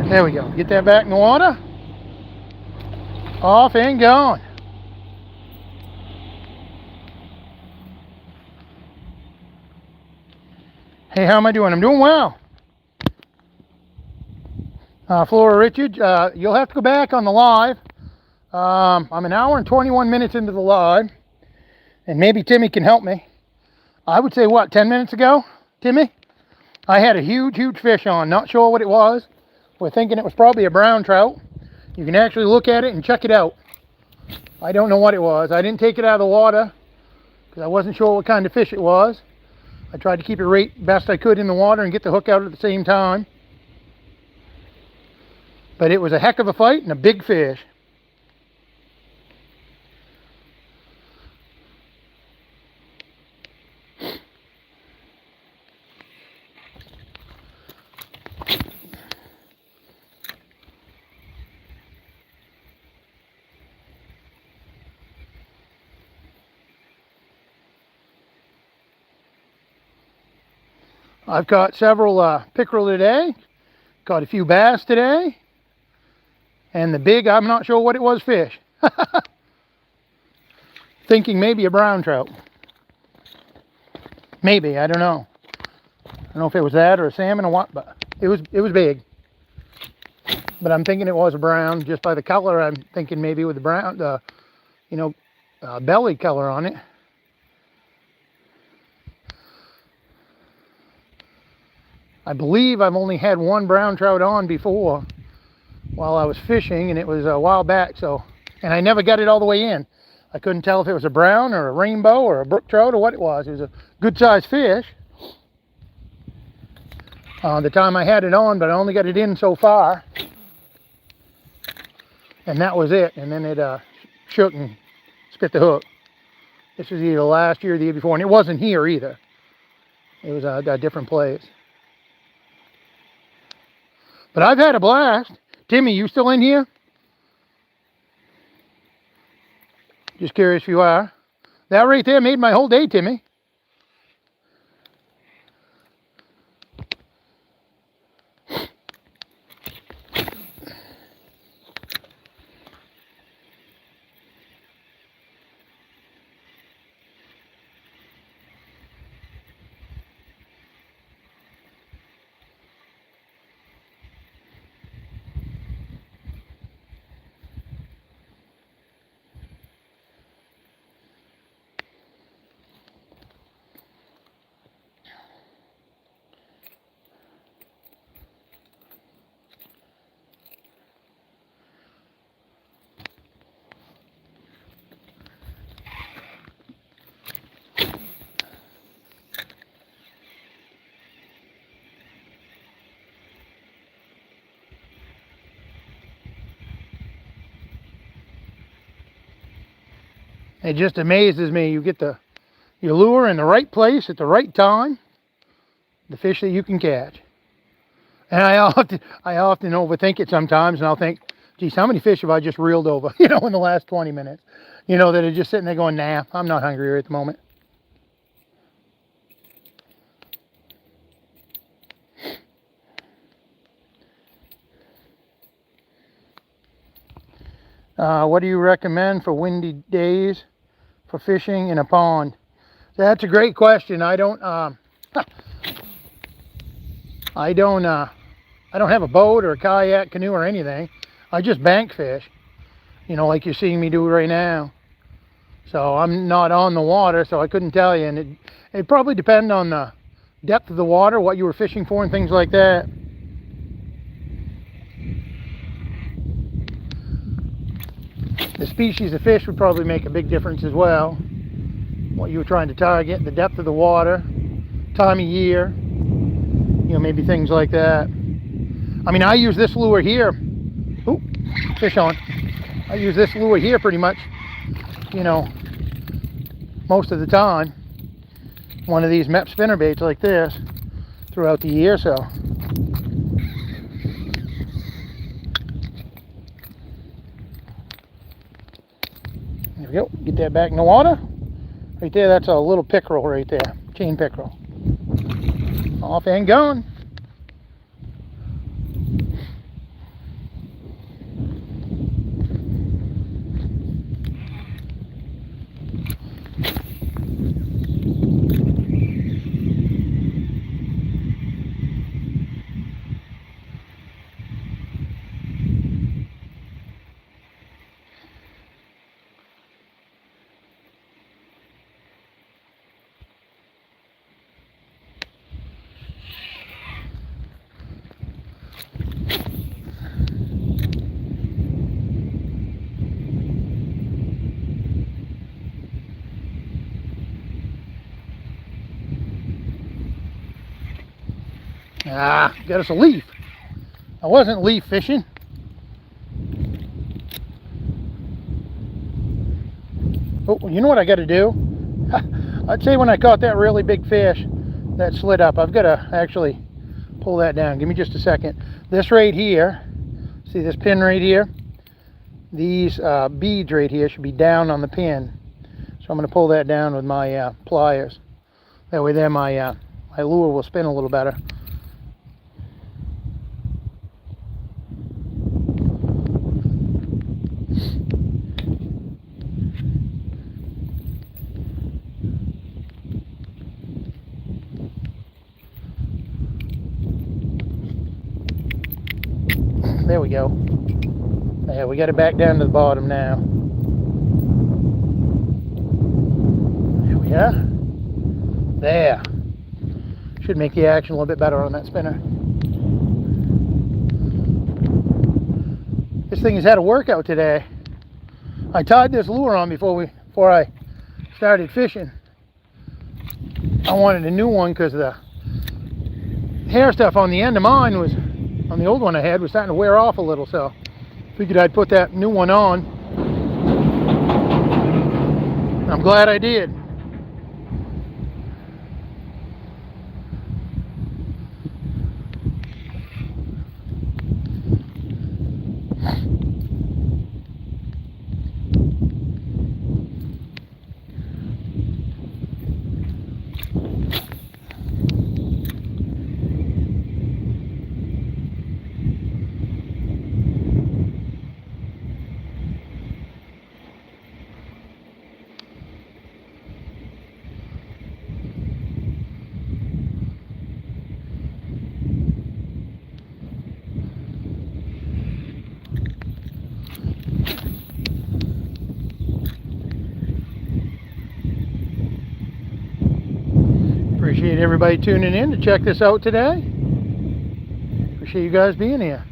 There we go. Get that back in the water. Off and going. Hey, how am I doing? I'm doing well. Flora Richard, you'll have to go back on the live. I'm an hour and 21 minutes into the live, and maybe Timmy can help me. I would say, what, 10 minutes ago, Timmy? I had a huge fish on. Not sure what it was. We're thinking it was probably a brown trout. You can actually look at it and check it out. I don't know what it was. I didn't take it out of the water because I wasn't sure what kind of fish it was. I tried to keep it right best I could in the water and get the hook out at the same time. But it was a heck of a fight and a big fish. I've caught several pickerel today, caught a few bass today, and the big, I'm not sure what it was, fish. Thinking maybe a brown trout. Maybe, I don't know. don't know if it was that or a salmon or what, but it was big. But I'm thinking it was a brown just by the color. I'm thinking maybe with the brown, belly color on it. I believe I've only had one brown trout on before while I was fishing, and it was a while back. And I never got it all the way in. I couldn't tell if it was a brown or a rainbow or a brook trout or what it was. It was a good sized fish. The time I had it on, but I only got it in so far. And that was it. And then it shook and spit the hook. This was either last year or the year before. And it wasn't here either. It was a different place. But I've had a blast. Timmy, you still in here? Just curious if you are. That right there made my whole day, Timmy. It just amazes me. You get your lure in the right place at the right time, the fish that you can catch. And I often overthink it sometimes, and I'll think, geez, how many fish have I just reeled over, in the last 20 minutes, that are just sitting there going, nah, I'm not hungry here at the moment. What do you recommend for windy days for fishing in a pond? That's a great question. I don't have a boat or a kayak, canoe or anything. I just bank fish, like you're seeing me do right now. So I'm not on the water, so I couldn't tell you. And it probably depend on the depth of the water, what you were fishing for and things like that. The species of fish would probably make a big difference as well. What you were trying to target, the depth of the water, time of year, maybe things like that. I mean, I use this lure here. Ooh, fish on. I use this lure here pretty much, most of the time. One of these MEP spinner baits like this throughout the year, so. There we go. Get that back in the water. Right there, that's a little pickerel right there. Chain pickerel. Off and gone. Got us a leaf. I wasn't leaf fishing. Oh, you know what I got to do? I'd say when I caught that really big fish that slid up, I've got to actually pull that down. Give me just a second. This right here, see this pin right here? These beads right here should be down on the pin. So I'm going to pull that down with my pliers. That way there my lure will spin a little better. There we go. Yeah, we got it back down to the bottom now. There we are. There. Should make the action a little bit better on that spinner. This thing has had a workout today. I tied this lure on before I started fishing. I wanted a new one because the hair stuff on the end of mine was, on the old one I had, was starting to wear off a little, so figured I'd put that new one on. I'm glad I did. Appreciate everybody tuning in to check this out today. Appreciate you guys being here.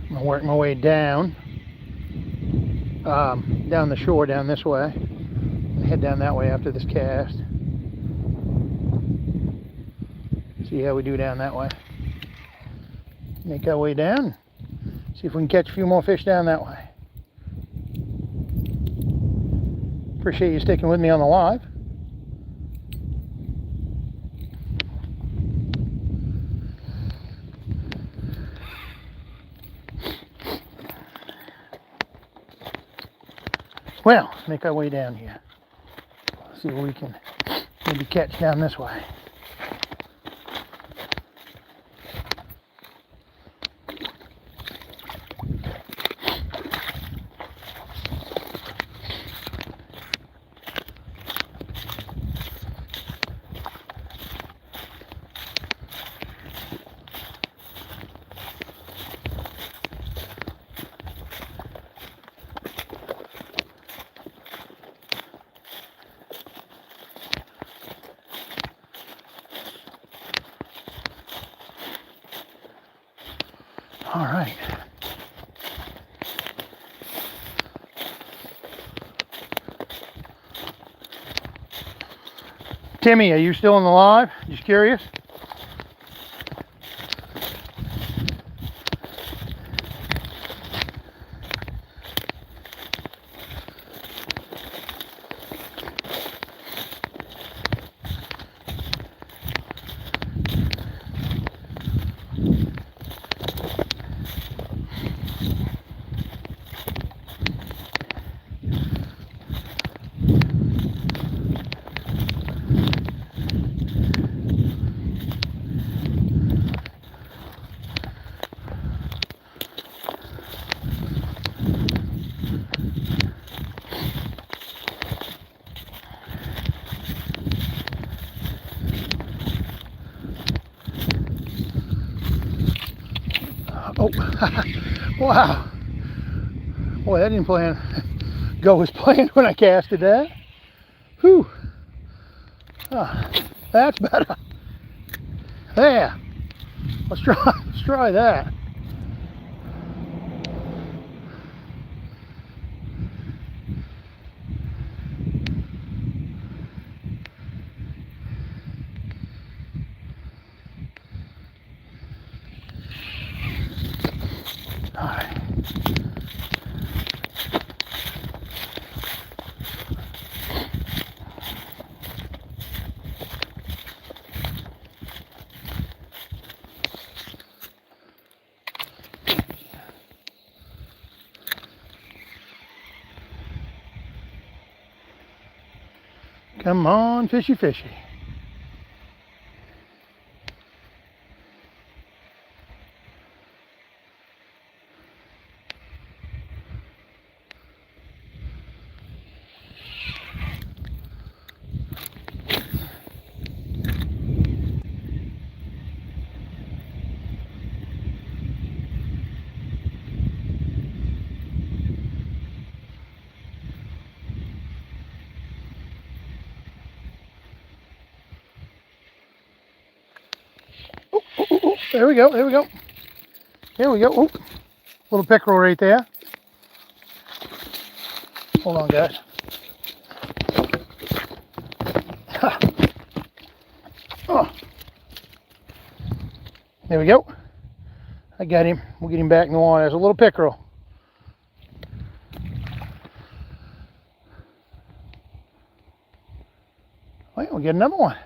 I'm gonna work my way down the shore down this way and head down that way after this cast. See how we do down that way. Make our way down, see if we can catch a few more fish down that way. Appreciate you sticking with me on the live. Well, make our way down here. See what we can maybe catch down this way. All right. Timmy, are you still in the live? Just curious. Oh, wow. Boy, that didn't go as planned when I casted that. Whew. Oh, that's better. There. Let's try that. All right. Come on, fishy, fishy. There we go, there we go. There we go. Oh, little pickerel right there. Hold on, guys. Oh. There we go. I got him. We'll get him back in the water. There's a little pickerel. Wait, we'll get another one.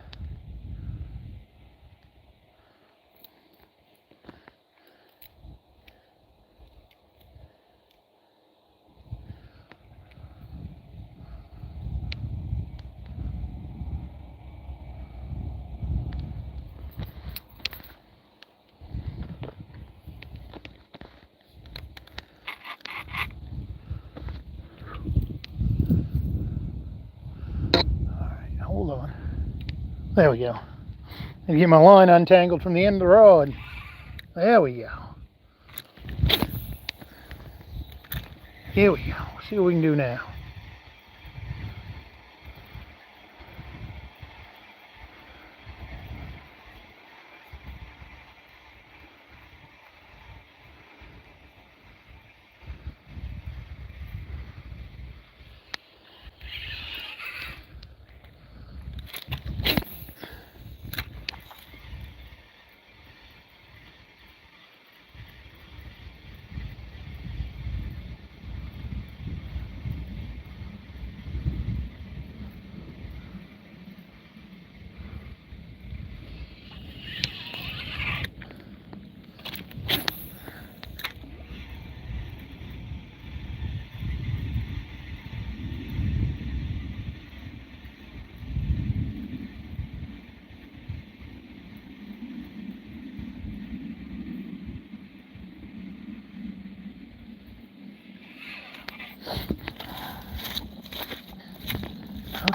Hold on. There we go. And get my line untangled from the end of the rod. There we go. Here we go. See what we can do now.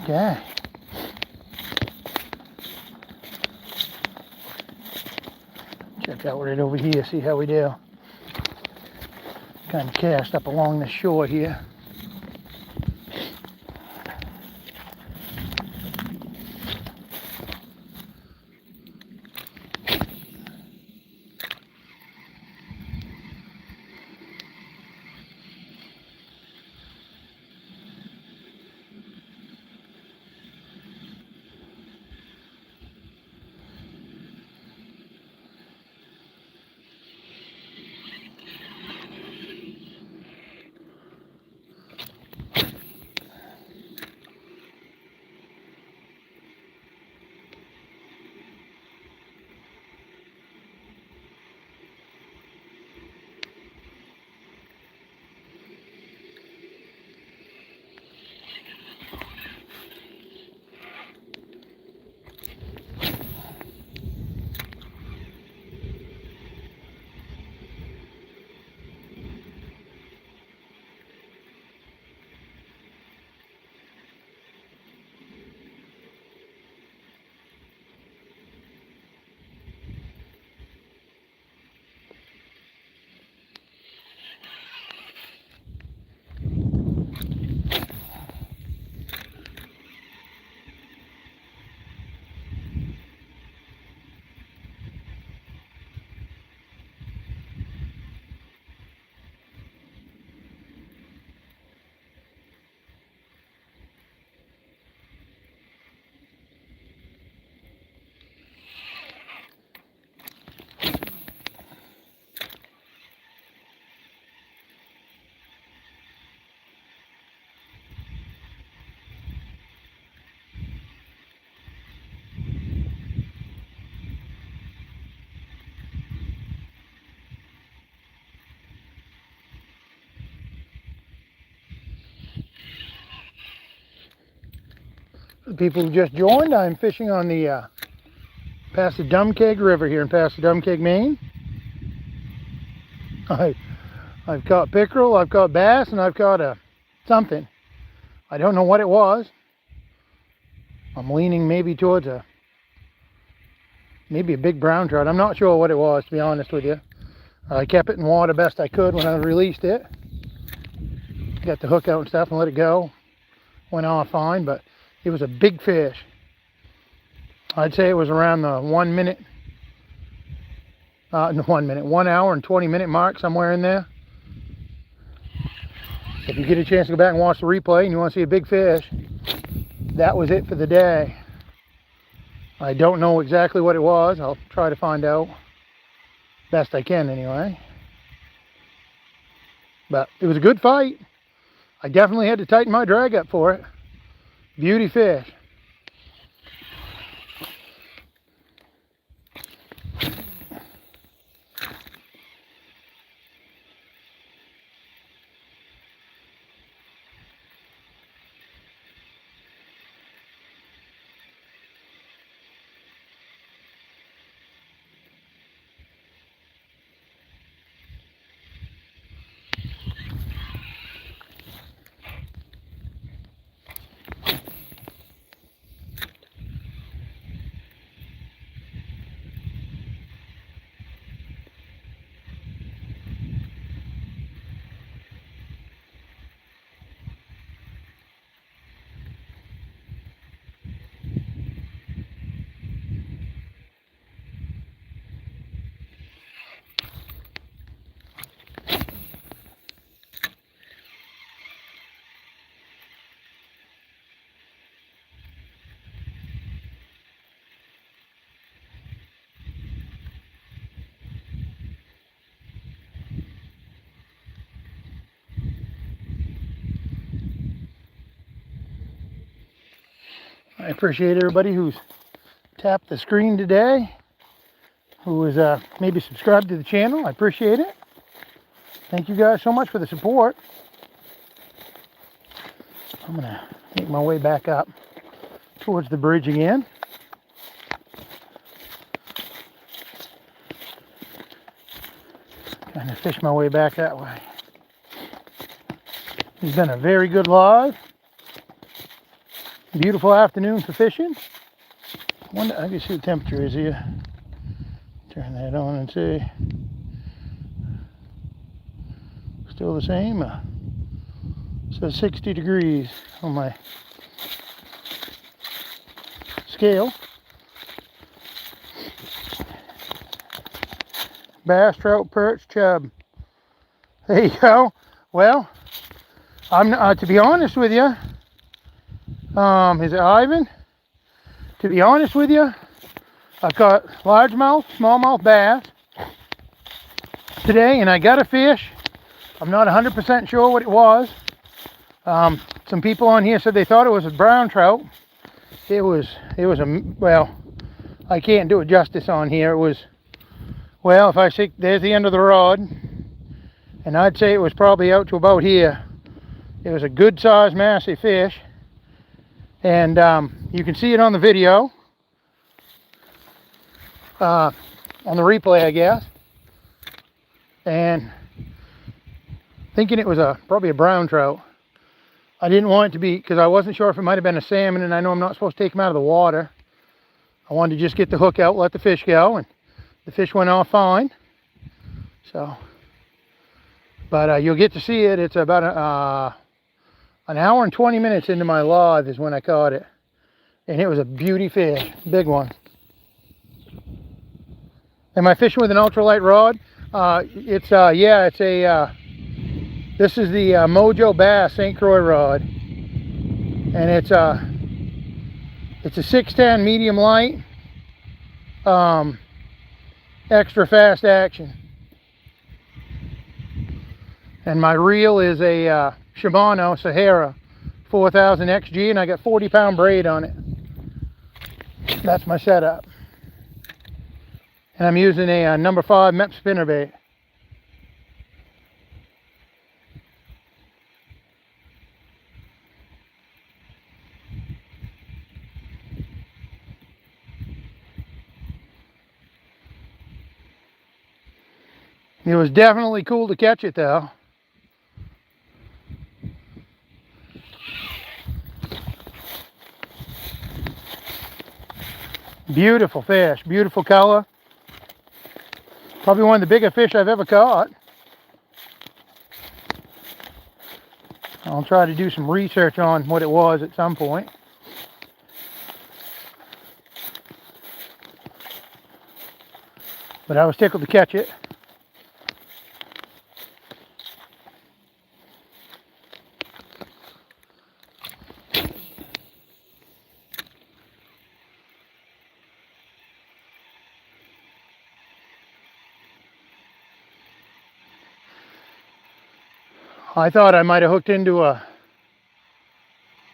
Okay. Check out right over here, see how we do. Kind of cast up along the shore here. The people who just joined, I'm fishing on the Passadumkeag River here in Passadumkeag, Maine. I've caught pickerel, I've caught bass, and I've caught something. I don't know what it was. I'm leaning maybe towards maybe a big brown trout. I'm not sure what it was, to be honest with you. I kept it in water best I could when I released it. Got the hook out and stuff and let it go. Went off fine, but it was a big fish. I'd say it was around the 1 minute, 1 hour and 20-minute mark, somewhere in there. If you get a chance to go back and watch the replay and you want to see a big fish, that was it for the day. I don't know exactly what it was. I'll try to find out best I can anyway. But it was a good fight. I definitely had to tighten my drag up for it. Beauty fish. I appreciate everybody who's tapped the screen today, who is maybe subscribed to the channel. I appreciate it. Thank you guys so much for the support. I'm going to make my way back up towards the bridge again. Trying to fish my way back that way. It's been a very good live. Beautiful afternoon for fishing. I can see the temperature is here. Turn that on and see. Still the same. Says 60 degrees on my scale. Bass, trout, perch, chub. There you go. Well, I'm to be honest with you. Is it Ivan? To be honest with you, I've got largemouth, smallmouth bass today, and I got a fish. I'm not 100% sure what it was. Some people on here said they thought it was a brown trout. It was well, I can't do it justice on here. It was, well, if I say, there's the end of the rod, and I'd say it was probably out to about here. It was a good sized, massive fish. And you can see it on the video, on the replay, I guess. And thinking it was probably a brown trout. I didn't want it to be, because I wasn't sure if it might have been a salmon, and I know I'm not supposed to take them out of the water. I wanted to just get the hook out, let the fish go, and the fish went off fine. So, but you'll get to see it. It's about an hour and 20 minutes into my live is when I caught it. And it was a beauty fish, big one. Am I fishing with an ultralight rod? Yeah, it's a, this is the Mojo Bass St. Croix rod. And it's a 610 medium light, extra fast action. And my reel is a Shimano Sahara 4000 XG, and I got 40-pound braid on it. That's my setup. And I'm using a number 5 Mep spinnerbait. It was definitely cool to catch it though. Beautiful fish, beautiful color. Probably one of the biggest fish I've ever caught. I'll try to do some research on what it was at some point. But I was tickled to catch it. I thought I might have hooked into a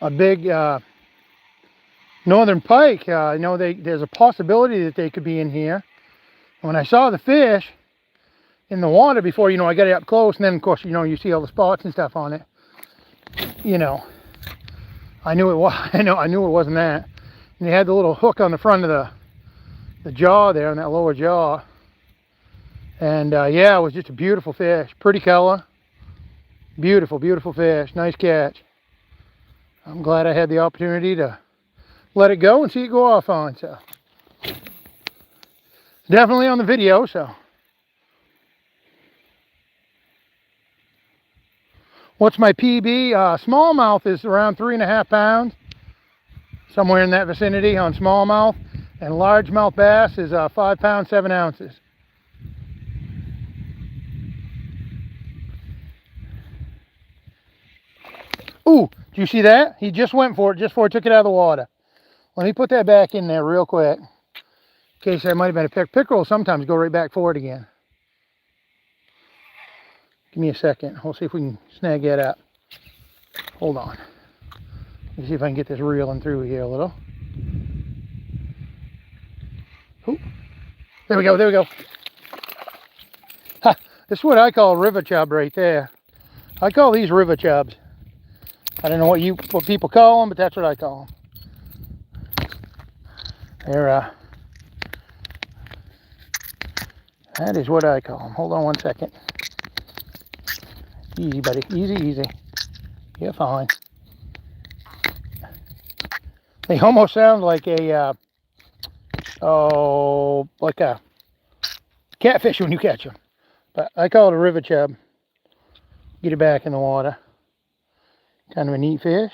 big northern pike. I know there's a possibility that they could be in here. When I saw the fish in the water before, I got it up close, and then of course, you see all the spots and stuff on it. I knew it was. I knew it wasn't that. And they had the little hook on the front of the jaw there, on that lower jaw. And yeah, it was just a beautiful fish, pretty color, beautiful, beautiful fish, nice catch. I'm glad I had the opportunity to let it go and see it go off on. So definitely on the video. So what's my PB? Smallmouth is around 3.5 pounds, somewhere in that vicinity on smallmouth, and largemouth bass is 5 pounds 7 ounces. Ooh, do you see that? He just went for it just before I took it out of the water. Let me put that back in there real quick. In case that might have been a pickerel, sometimes go right back for it again. Give me a second. We'll see if we can snag that up. Hold on. Let me see if I can get this reeling through here a little. Ooh. There we go, there we go. Ha, this is what I call a river chub right there. I call these river chubs. I don't know what people call them, but that's what I call them. They're that is what I call them. Hold on one second. Easy, buddy. Easy, easy. You're fine. They almost sound like a like a catfish when you catch them. But I call it a river chub. Get it back in the water. Kind of a neat fish.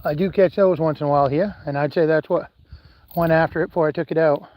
I do catch those once in a while here, and I'd say that's what went after it before I took it out.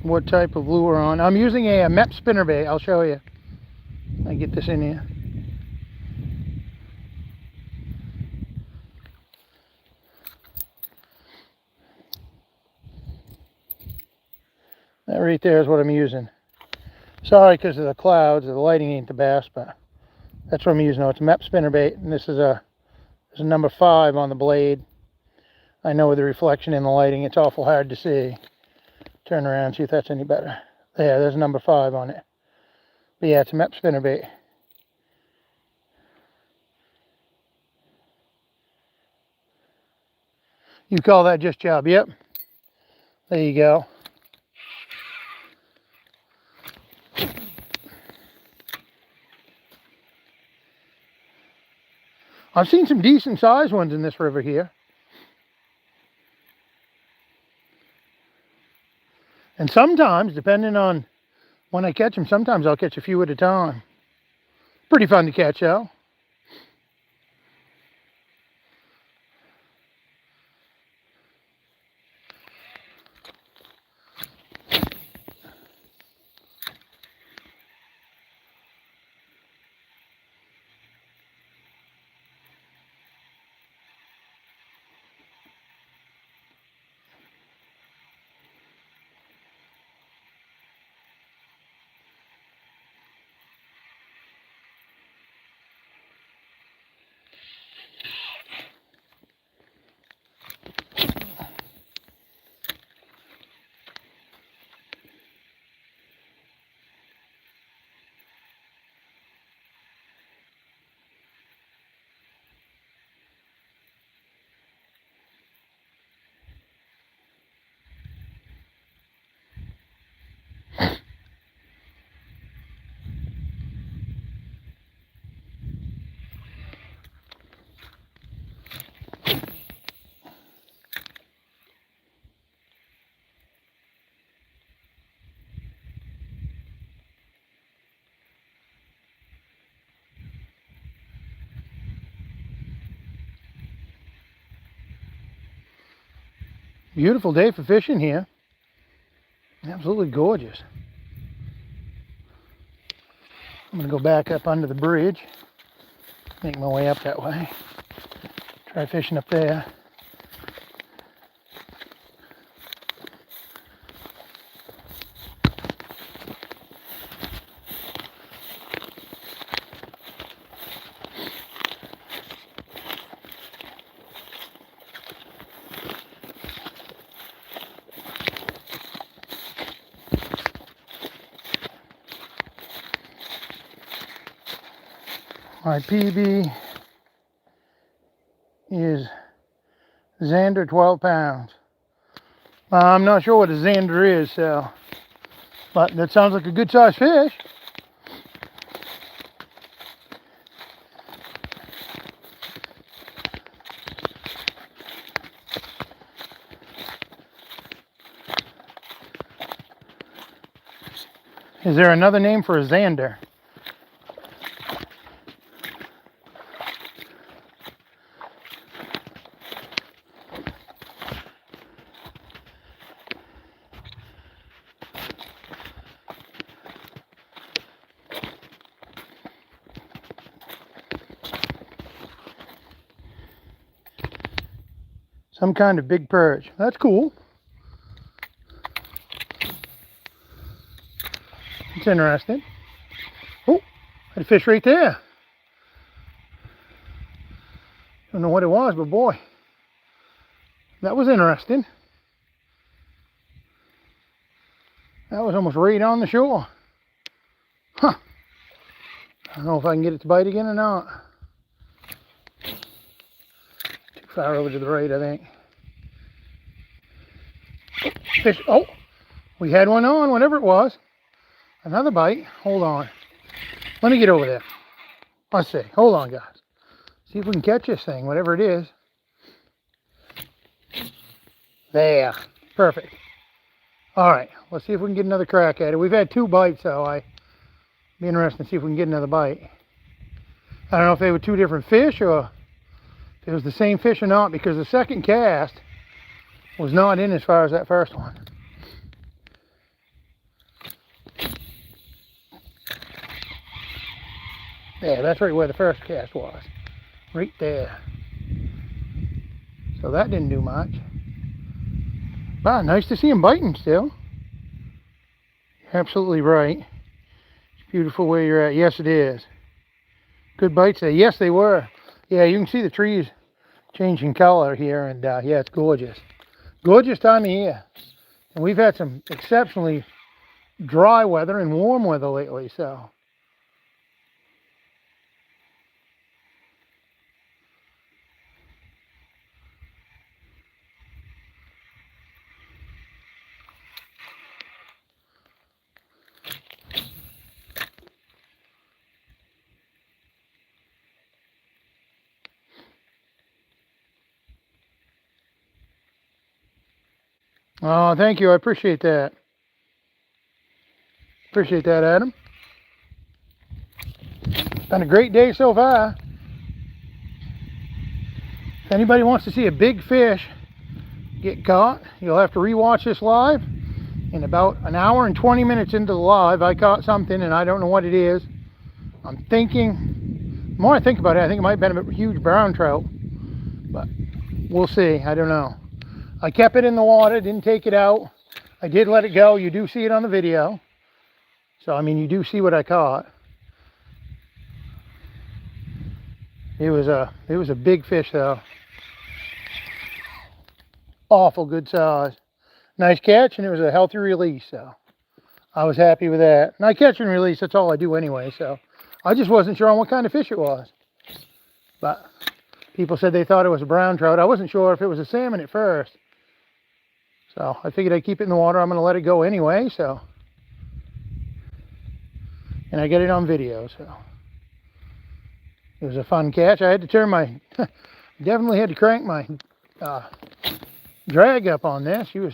What type of lure on? I'm using a Mep spinnerbait. I'll show you. I get this in here. That right there is what I'm using. Sorry, because of the clouds, the lighting ain't the best, but that's what I'm using. It's a Mep spinnerbait, and this is a number 5 on the blade. I know with the reflection in the lighting, it's awful hard to see. Turn around, see if that's any better. There's number 5 on it. But yeah, it's a Mep spinnerbait. You call that just chub? Yep. There you go. I've seen some decent sized ones in this river here. And sometimes, depending on when I catch them, sometimes I'll catch a few at a time. Pretty fun to catch though. Beautiful day for fishing here. Absolutely gorgeous. I'm going to go back up under the bridge. Make my way up that way. Try fishing up there. My PB is Zander 12 pounds. I'm not sure what a Zander is, so, but that sounds like a good sized fish. Is there another name for a Zander? Some kind of big perch. That's cool. It's interesting. Oh, had a fish right there. Don't know what it was, but boy, that was interesting. That was almost right on the shore. Huh. I don't know if I can get it to bite again or not. Too far over to the right, I think. Fish. Oh, we had one on, whatever it was. Another bite. Hold on. Let me get over there. Let's see. Hold on, guys. See if we can catch this thing, whatever it is. There. Perfect. All right. Let's see if we can get another crack at it. We've had 2 bites, so I'd be interested to see if we can get another bite. I don't know if they were 2 different fish or if it was the same fish or not, because the second cast was not in as far as that first one. Yeah, that's right where the first cast was. Right there. So that didn't do much. But nice to see him biting still. You're absolutely right. It's beautiful where you're at. Yes, it is. Good bites there. Yes, they were. Yeah, you can see the trees changing color here, and yeah, it's gorgeous. Gorgeous time of year. And we've had some exceptionally dry weather and warm weather lately, so. Oh, thank you. I appreciate that. Appreciate that, Adam. It's been a great day so far. If anybody wants to see a big fish get caught, you'll have to rewatch this live. In about an hour and 20 minutes into the live, I caught something and I don't know what it is. I'm thinking, the more I think about it, I think it might have been a huge brown trout, but we'll see. I don't know. I kept it in the water, didn't take it out. I did let it go. You do see it on the video. So, I mean, you do see what I caught. It was a big fish though. Awful good size. Nice catch, and it was a healthy release, so I was happy with that. And I catch and release, that's all I do anyway, so I just wasn't sure on what kind of fish it was. But people said they thought it was a brown trout. I wasn't sure if it was a salmon at first. So I figured I'd keep it in the water. I'm going to let it go anyway, so. And I get it on video, so. It was a fun catch. I had to turn my, definitely had to crank my drag up on this. She was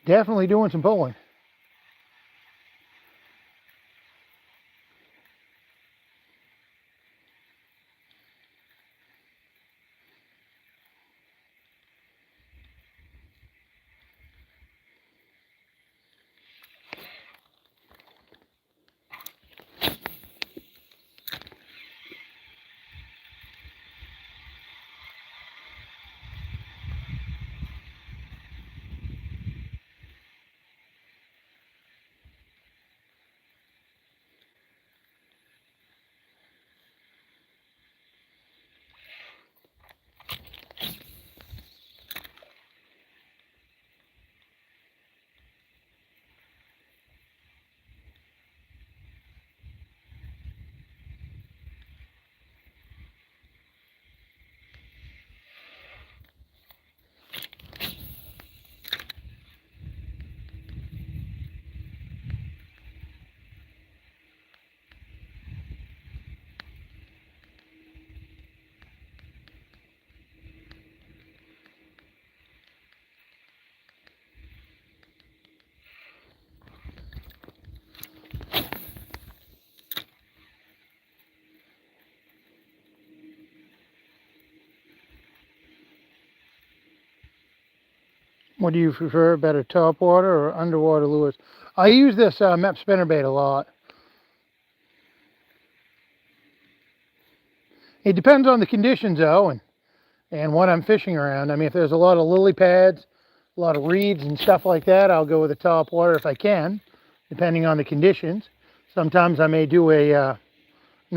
definitely doing some pulling. What do you prefer, better top water or underwater lures? I use this MEP spinnerbait a lot. It depends on the conditions though, and what I'm fishing around. I mean, if there's a lot of lily pads, a lot of reeds and stuff like that, I'll go with the top water if I can, depending on the conditions. Sometimes I may do an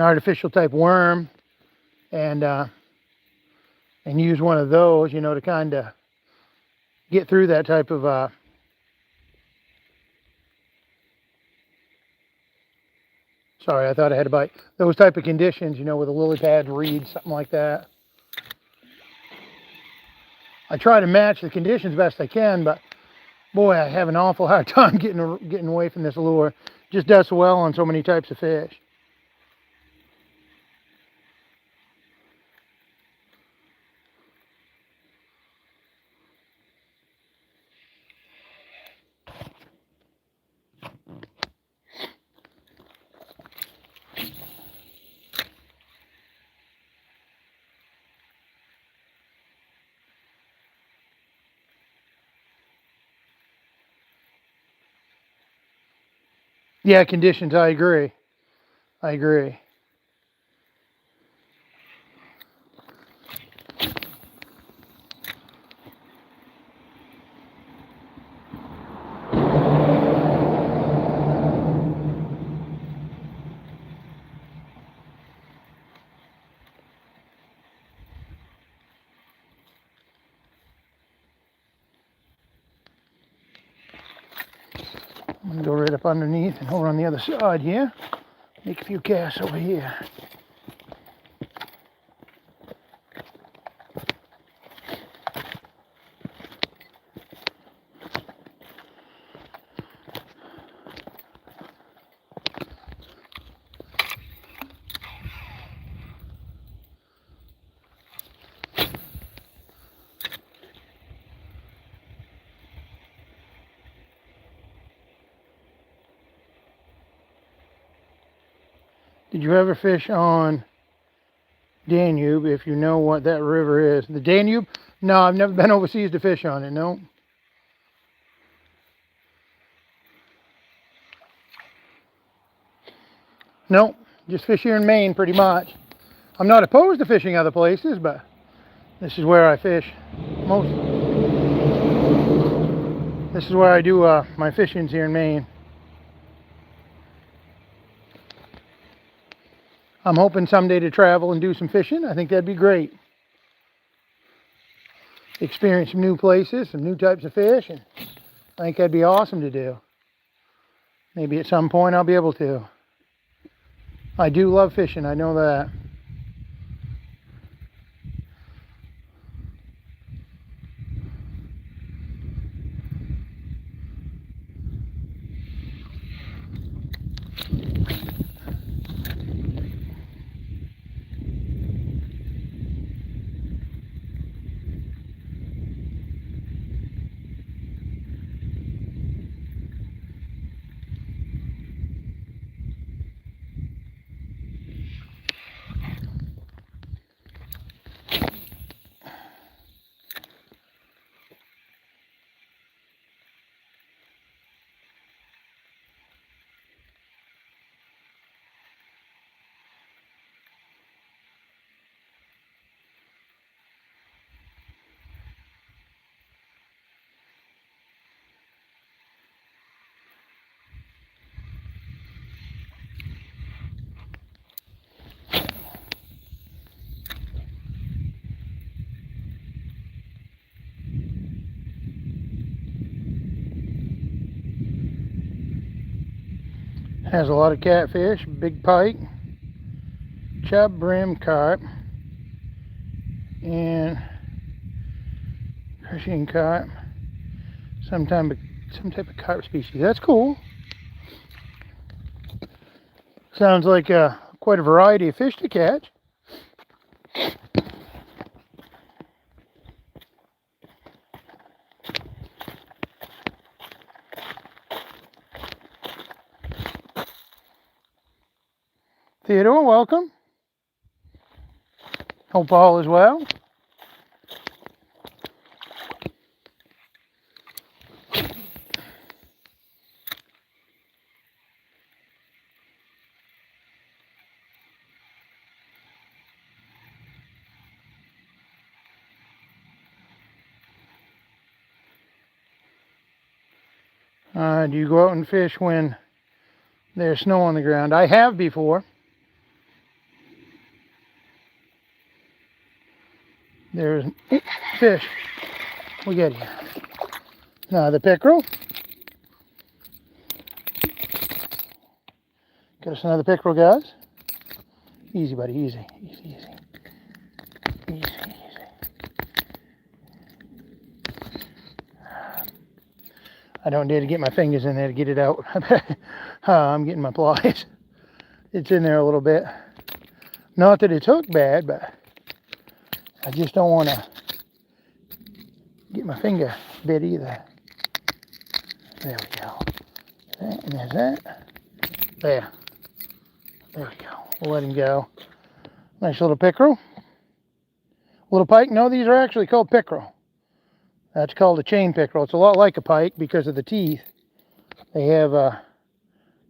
artificial type worm and use one of those, you know, to kind of get through that type of sorry, I thought I had a bite. Those type of conditions, you know, with a lily pad, reeds, something like that. I try to match the conditions best I can, but boy, I have an awful hard time getting away from this lure. It just does so well on so many types of fish. Yeah, conditions, I agree. I agree. I'm going to go right up underneath and over on the other side here. Make a few casts over here. Did you ever fish on Danube, if you know what that river is? The Danube? No, I've never been overseas to fish on it, no. No, just fish here in Maine pretty much. I'm not opposed to fishing other places, but this is where I fish most. This is where I do my fishings here in Maine. I'm hoping someday to travel and do some fishing. I think that'd be great. Experience some new places, some new types of fish, and I think that'd be awesome to do. Maybe at some point I'll be able to. I do love fishing, I know that. Has a lot of catfish, big pike, chub, brim, carp, and Persian carp, some type of carp species. That's cool. Sounds like quite a variety of fish to catch. Theodore, welcome. Hope all is well. Do you go out and fish when there's snow on the ground? I have before. There's fish. We get here. Now the pickerel. Got us another pickerel, guys. Easy, buddy. Easy, easy, easy. Easy, easy. I don't dare to get my fingers in there to get it out. I'm getting my pliers. It's in there a little bit. Not that it's hooked bad, but I just don't want to get my finger bit either. There we go. And there's that. There. There we go. We'll let him go. Nice little pickerel. Little pike. No, these are actually called pickerel. That's called a chain pickerel. It's a lot like a pike because of the teeth. They have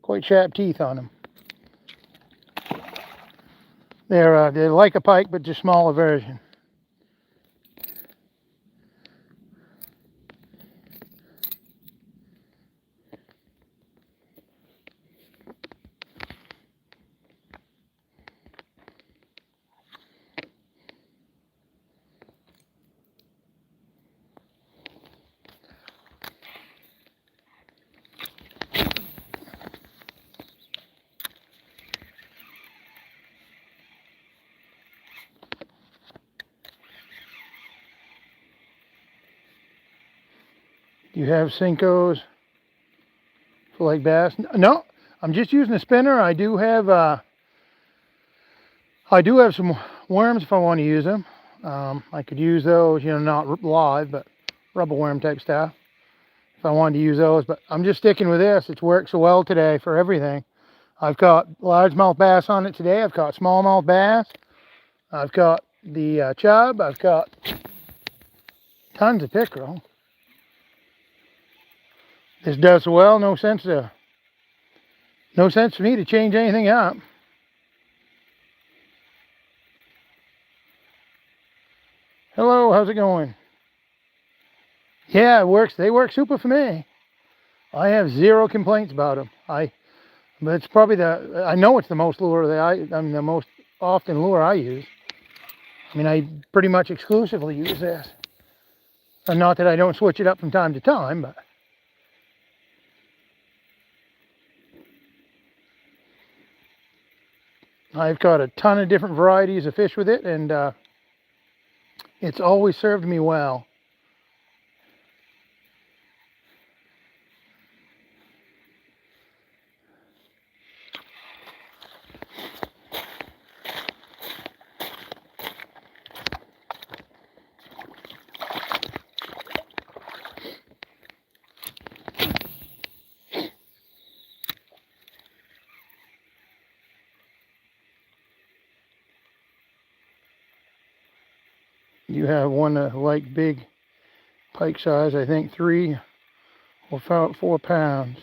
quite sharp teeth on them. They're like a pike, but just smaller version. Do you have Cincos for like bass? No, I'm just using a spinner. I do have some worms if I want to use them. I could use those, not live, but rubber worm type stuff if I wanted to use those. But I'm just sticking with this. It's worked so well today for everything. I've caught largemouth bass on it today. I've caught smallmouth bass. I've caught the chub. I've caught tons of pickerel. This does well. No sense for me to change anything up. Hello, how's it going? Yeah, it works. They work super for me. I have zero complaints about them. But it's probably I know it's the most lure the most often lure I use. I mean, I pretty much exclusively use this. And not that I don't switch it up from time to time, but I've caught a ton of different varieties of fish with it, and it's always served me well. You have one like big pike size, I think 3 or 4 pounds.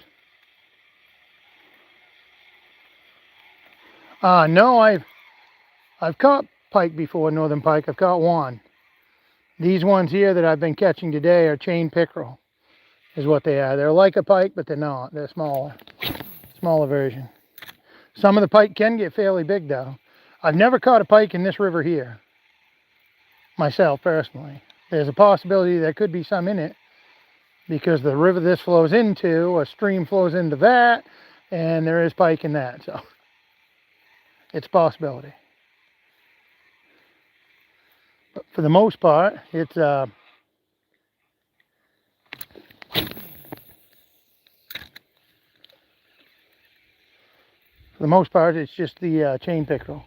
No, I've caught pike before, northern pike. I've caught one. These ones here that I've been catching today are chain pickerel, is what they are. They're like a pike, but they're not. They're smaller version. Some of the pike can get fairly big though. I've never caught a pike in this river here, myself personally. There's a possibility there could be some in it because the river this flows into, a stream flows into that, and there is pike in that, so it's a possibility. But for the most part, it's for the most part, it's just the chain pickerel.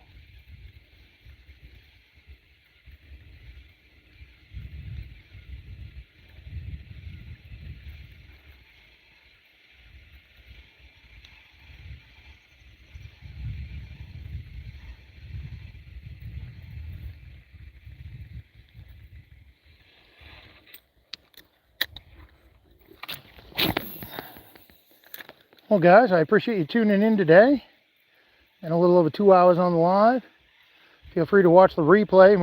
Well, guys, I appreciate you tuning in today, and a little over 2 hours on the live. Feel free to watch the replay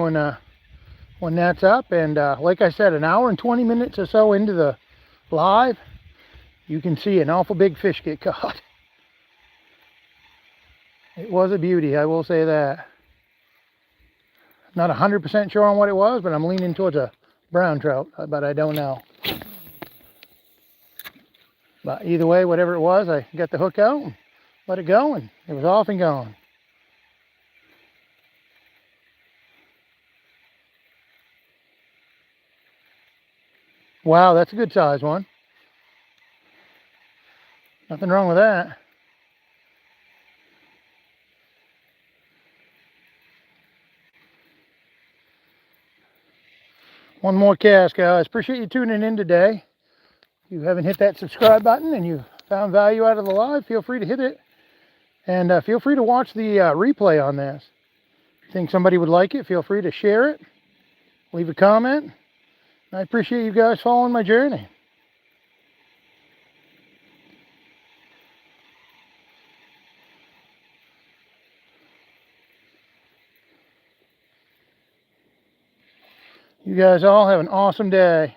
when that's up. And like I said, an hour and 20 minutes or so into the live, you can see an awful big fish get caught. It was a beauty, I will say that. Not 100% sure on what it was, but I'm leaning towards a brown trout, but I don't know. But either way, whatever it was, I got the hook out and let it go, and it was off and gone. Wow, that's a good size one. Nothing wrong with that. One more cast, guys. Appreciate you tuning in today. If you haven't hit that subscribe button and you found value out of the live, feel free to hit it. And feel free to watch the replay on this. If you think somebody would like it, feel free to share it. Leave a comment. I appreciate you guys following my journey. You guys all have an awesome day.